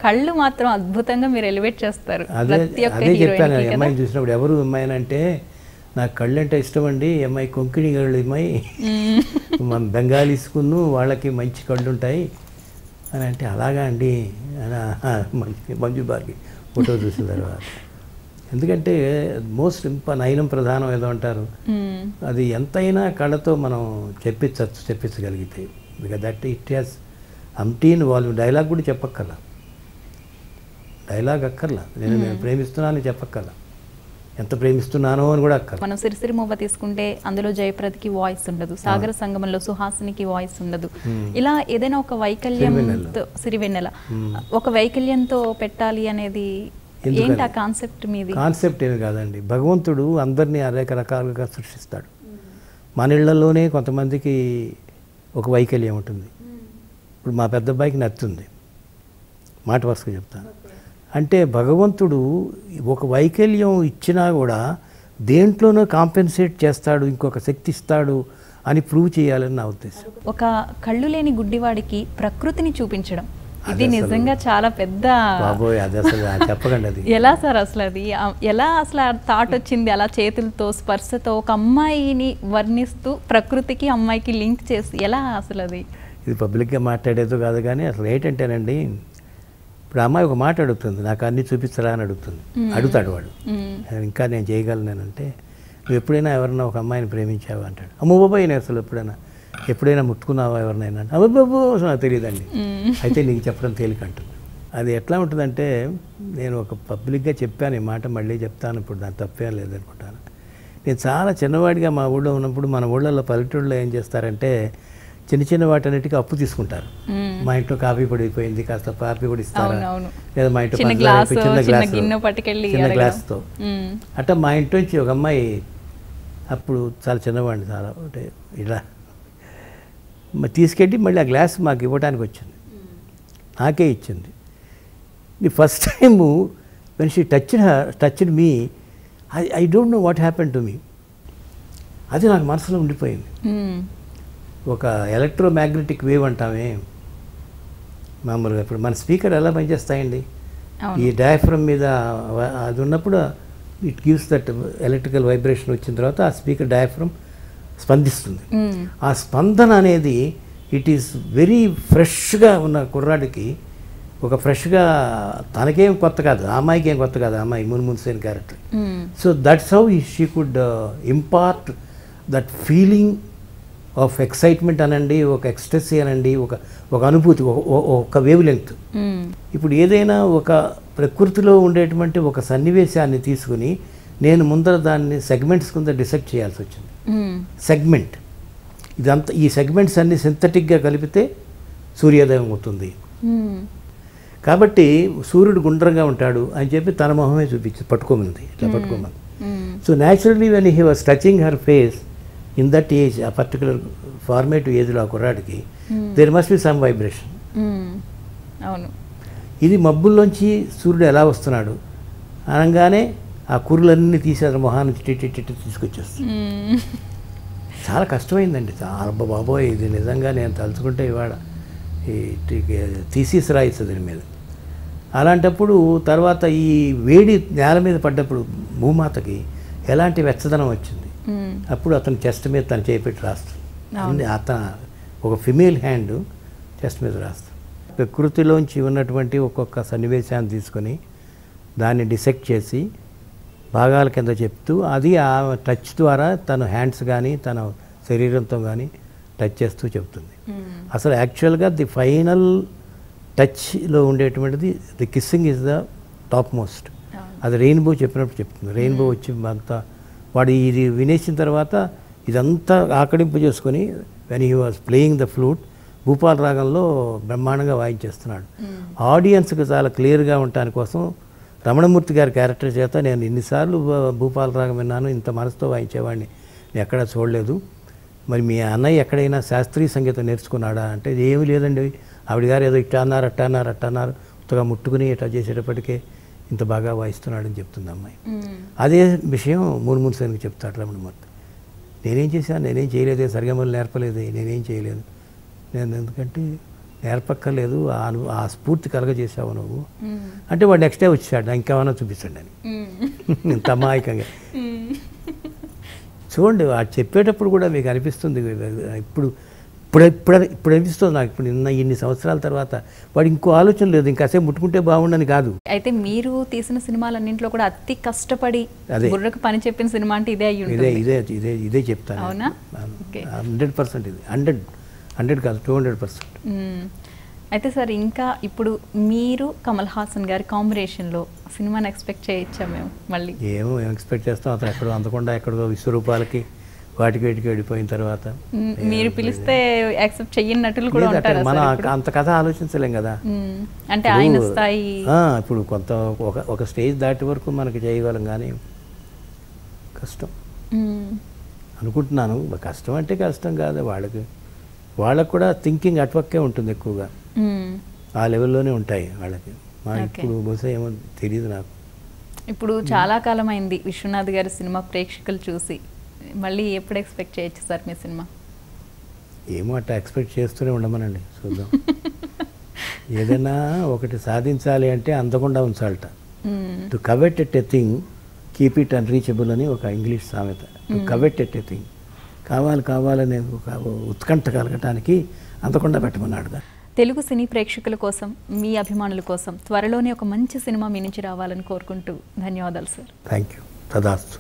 కళ్ళు మాత్రం అద్భుతంగా మీరు ఎలివేట్ చేస్తారు. అదే చెప్పాను అమ్మాయిని చూసినప్పుడు. ఎవరు అమ్మాయిని అంటే నాకు కళ్ళు అంటే ఇష్టం అండి, అమ్మాయి కొంకిణి కళ్ళు, అమ్మాయి బెంగాలీస్కును వాళ్ళకి మంచి కళ్ళు ఉంటాయి అని అంటే, అలాగా అండి మంజు బార్కి ఫోటో చూసిన తర్వాత. ఎందుకంటే మోస్ట్ నయనం ప్రధానం ఏదో అంటారు, అది ఎంతైనా కళ్ళతో మనం చెప్పించగలిగితే. బికాజ్ దట్ ఇట్ హ్యాస్ అంటీన్ వాల్యూమ్. డైలాగ్ కూడా చెప్పక్కర్లా, డైలాగ్ అక్కర్లా, నేను ప్రేమిస్తున్నానని చెప్పక్కర్లా, ఎంత ప్రేమిస్తున్నానో అని కూడా అక్కర్లా. మనం సిరిసిరిమువ్వ తీసుకుంటే అందులో జయప్రదకి వాయిస్ ఉండదు, సాగర సంగమంలో సుహాసినికి వాయిస్ ఉండదు. ఇలా ఏదైనా ఒక వైకల్యంతో, సిరివెన్నెల ఒక వైకల్యంతో పెట్టాలి అనేది ఏంటి ఆ కాన్సెప్ట్ మీది? కాన్సెప్ట్ ఏమి కాదండి, భగవంతుడు అందరినీ అనేక రకాలుగా సృష్టిస్తాడు. మన ఇళ్లలోనే కొంతమందికి ఒక వైకల్యం ఉంటుంది. ఇప్పుడు మా పెద్ద అబ్బాయికి నత్తుంది, మాట వరుసగా చెప్తాను. అంటే భగవంతుడు ఒక వైకల్యం ఇచ్చినా కూడా దేంట్లోనో కాంపెన్సేట్ చేస్తాడు, ఇంకొక శక్తి ఇస్తాడు అని ప్రూవ్ చేయాలని నా ఉద్దేశం. ఒక కళ్ళు లేని గుడ్డివాడికి ప్రకృతిని చూపించడం, ఇది నిజంగా చాలా పెద్ద. బాబోయ్, అది అసలు చెప్పకండి. అది ఎలా సార్ అసలు అది ఎలా అసలు థాట్ వచ్చింది? అలా చేతులతో స్పర్శతో ఒక అమ్మాయిని వర్ణిస్తూ ప్రకృతికి అమ్మాయికి లింక్ చేసి ఎలా అసలు అది? ఇది పబ్లిక్గా మాట్లాడేదో కాదు, కానీ అసలు ఏంటంటేనండి, ఇప్పుడు అమ్మాయి ఒక మాట అడుగుతుంది, నాకు అన్నీ చూపించరా అని అడుగుతాడు వాడు. ఇంకా నేను చేయగలనంటే, నువ్వు ఎప్పుడైనా ఎవరన్నా ఒక అమ్మాయిని ప్రేమించావా అంటాడు. అమ్మ బాబాయ్, నేను అసలు ఎప్పుడైనా ముట్టుకున్నావా ఎవరినైనా? అబ్బాబు అసలు నాకు తెలియదండి. అయితే నీకు చెప్పడం తేలిక అంటుంది. అది ఎట్లా ఉంటుందంటే, నేను ఒక పబ్లిక్గా చెప్పాను ఈ మాట, మళ్ళీ చెప్తాను, ఇప్పుడు దాని తప్పేం లేదనుకుంటాను. నేను చాలా చిన్నవాడిగా మా ఊళ్ళో ఉన్నప్పుడు, మన ఊళ్ళల్లో పల్లెటూళ్ళలో ఏం చేస్తారంటే చిన్న చిన్న వాటన్నిటికీ అప్పు తీసుకుంటారు. మా ఇంట్లో కాఫీ పొడి అయిపోయింది, కాస్త కాఫీ పొడి ఇస్తారా, లేదా మా ఇంట్లో చిన్న గ్లాస్తో అట్లా. మా ఇంట్లో నుంచి ఒక అమ్మాయి, అప్పుడు చాలా చిన్నవాడిని, చాలా అంటే ఇలా తీసుకెళ్ళి మళ్ళీ ఆ గ్లాస్ మాకు ఇవ్వడానికి వచ్చింది, నాకే ఇచ్చింది. The first time when she touched me, I don't know what happen to me. అది నాకు మనసులో ఉండిపోయింది. ఒక ఎలక్ట్రోమాగ్నెటిక్ వేవ్ అంటామే మామూలుగా. ఇప్పుడు మన స్పీకర్ ఎలా పనిచేస్తాయండి, ఈ డయాఫ్రమ్ మీద అది ఉన్నప్పుడు it gives that electrical vibration. వచ్చిన తర్వాత ఆ స్పీకర్ డయాఫ్రమ్ స్పందిస్తుంది. ఆ స్పందన అనేది ఇట్ ఈస్ వెరీ ఫ్రెష్గా ఉన్న కుర్రాడికి, ఒక ఫ్రెష్గా, తనకేం కొత్త కాదు, ఆ అమ్మాయికి ఏం కొత్త కాదు, ఆ అమ్మాయి Moon Moon Sen character. So that's how she could impart that feeling of excitement అనండి, ఒక ఎక్స్టసీ అనండి, ఒక అనుభూతి, ఒక వేవ్ లెంగ్త్. ఇప్పుడు ఏదైనా ఒక ప్రకృతిలో ఉండేటువంటి ఒక సన్నివేశాన్ని తీసుకుని నేను ముందర దాన్ని సెగ్మెంట్స్ కింద డిసెక్ట్ చేయాల్సి వచ్చింది. సెగ్మెంట్ ఇదంతా, ఈ సెగ్మెంట్స్ అన్ని సింథటిక్గా కలిపితే సూర్యోదయం అవుతుంది. కాబట్టి సూర్యుడు గుండ్రంగా ఉంటాడు అని చెప్పి తన మొహమే పట్టుకోమంది, ఇట్లా పట్టుకోమంది. So naturally when he was touching her face in that age, ఆ పర్టికులర్ ఫార్మేటివ్ ఏజ్లో ఆ కుర్రాడికి there must be some vibration. అవును. ఇది మబ్బుల్లోంచి సూర్యుడు ఎలా వస్తున్నాడు అనగానే ఆ కుర్రలన్నీ తీసేది మొహాన్ని టిట్టి తీసుకొచ్చేస్తుంది. చాలా కష్టమైందండి, చాలా బాబోయ్. ఇది నిజంగా నేను తలుచుకుంటే ఇవాళ ఈ థీసిస్ రాయిస్తుంది దీని మీద. అలాంటప్పుడు తర్వాత ఈ వేడి నేల మీద పడ్డప్పుడు భూమాతకి ఎలాంటి వెచ్చదనం వచ్చింది. అప్పుడు అతను చెస్ట్ మీద తను చేపెట్టి రాస్తుంది. అతను ఒక ఫిమేల్ హ్యాండ్ చెస్ట్ మీద రాస్తుంది. ప్రకృతిలోంచి ఉన్నటువంటి ఒక్కొక్క సన్నివేశాన్ని తీసుకొని దాన్ని డిసెక్ట్ చేసి భాగాల కింద చెప్తూ అది ఆ టచ్ ద్వారా తన హ్యాండ్స్ కానీ తన శరీరంతో కానీ టచ్ చేస్తూ చెప్తుంది. అసలు యాక్చువల్గా ది ఫైనల్ టచ్లో ఉండేటువంటిది the kissing is the top most. అది రెయిన్బో చెప్పినప్పుడు చెప్తుంది. రెయిన్బో వచ్చి అంతా వాడు ఇది వినేసిన తర్వాత ఇదంతా ఆకడింపు చేసుకొని when he was playing the flute Bhupala రాగంలో బ్రహ్మాండంగా వాయించేస్తున్నాడు. ఆడియన్స్కి చాలా క్లియర్గా ఉండటాని కోసం రమణమూర్తి గారి క్యారెక్టర్ చేత నేను ఇన్నిసార్లు భూపాల రాగం విన్నాను, ఇంత మనసుతో వాయించేవాడిని నేను ఎక్కడా చూడలేదు. మరి మీ అన్నయ్య ఎక్కడైనా శాస్త్రీయ సంగీతం నేర్చుకున్నాడా అంటే ఏమీ లేదండి, ఆవిడ గారు ఏదో ఇట్లా అన్నారు కొత్తగా ముట్టుకుని ఇట్లా చేసేటప్పటికే ఇంత బాగా వాయిస్తున్నాడని చెప్తుంది అమ్మాయి. అదే విషయం మూర్మూర్సేనికి చెప్తాడు రమణమూర్తి. నేనేం చేశాను, నేనేం చేయలేదే, సరిగమలు నేర్పలేదే, నేనేం చేయలేదు. నేను ఎందుకంటే నేర్పక్కర్లేదు, ఆ స్ఫూర్తి కలగజేసావు నువ్వు అంటే వాడు నెక్స్ట్ డే వచ్చాడు, ఇంకేమన్నా చూపించండి అని. ఇంత అమాయకంగా చూడండి, వాడు చెప్పేటప్పుడు కూడా మీకు అనిపిస్తుంది. ఇప్పుడు అనిపిస్తుంది నాకు, ఇప్పుడు ఇన్ని సంవత్సరాల తర్వాత వాడు ఇంకో ఆలోచన లేదు, ఇంకాసేపు ముట్టుకుంటే బాగుండని కాదు. అయితే మీరు తీసిన సినిమాలన్నింటిలో కూడా అతి కష్టపడి బుర్రకు పని చెప్పిన సినిమా అంటే ఇదే అయ్యి ఉంటుంది. ఇదే చెప్తాను. అవునా? 100% ఇది 100 కాదు 200%. అయితే సార్ ఇంకా ఇప్పుడు మీరు కమల్ హాసన్ గారి కాంబినేషన్లో సినిమాని ఎక్స్పెక్ట్ చేయొచ్చా మేము మళ్ళీ? ఏం ఎక్స్పెక్ట్ చేస్తాం, అతను ఎక్కడో అందకుండా ఎక్కడో విశ్వరూపాలకి వాటికి వెళ్ళిపోయిన తర్వాత మీరు పిలిస్తే యాక్సెప్ట్ చెయ్యని నటులు కూడా ఉంటారు. మనం అంత కథ ఆలోచించలేం కదా. అంటే ఆయన స్థాయి ఇప్పుడు కొంత ఒక స్టేజ్ దాటి వరకు మనకి చేయగలం, కానీ కష్టం అనుకుంటున్నాను. కష్టం అంటే కష్టం కాదు, వాళ్ళకు కూడా థింకింగ్ అటుపక్కే ఉంటుంది ఎక్కువగా, ఆ లెవెల్లోనే ఉంటాయి వాళ్ళకి. ఇప్పుడు బహుశా ఏమో తెలియదు నాకు. ఇప్పుడు చాలా కాలం అయింది విశ్వనాథ్ గారి సినిమా ప్రేక్షకులు చూసి, మళ్ళీ ఎప్పుడు ఎక్స్పెక్ట్ చేయొచ్చు సార్ మీ సినిమా? ఏమో అట్లా ఎక్స్పెక్ట్ చేస్తూనే ఉండమనండి, చూద్దాం. ఏదైనా ఒకటి సాధించాలి అంటే అందకుండా ఉంచాలట. To covet at a thing keep it unreachable అని ఒక ఇంగ్లీష్ సామెత. To covet at a thing, కావాలనే ఒక ఉత్కంఠ కలగటానికి అందకుండా పెట్టమన్నాడు. తెలుగు సినీ ప్రేక్షకుల కోసం, మీ అభిమానుల కోసం త్వరలోనే ఒక మంచి సినిమా మీ నుంచి రావాలని కోరుకుంటూ ధన్యవాదాలు సార్. Thank you. తదాస్తు.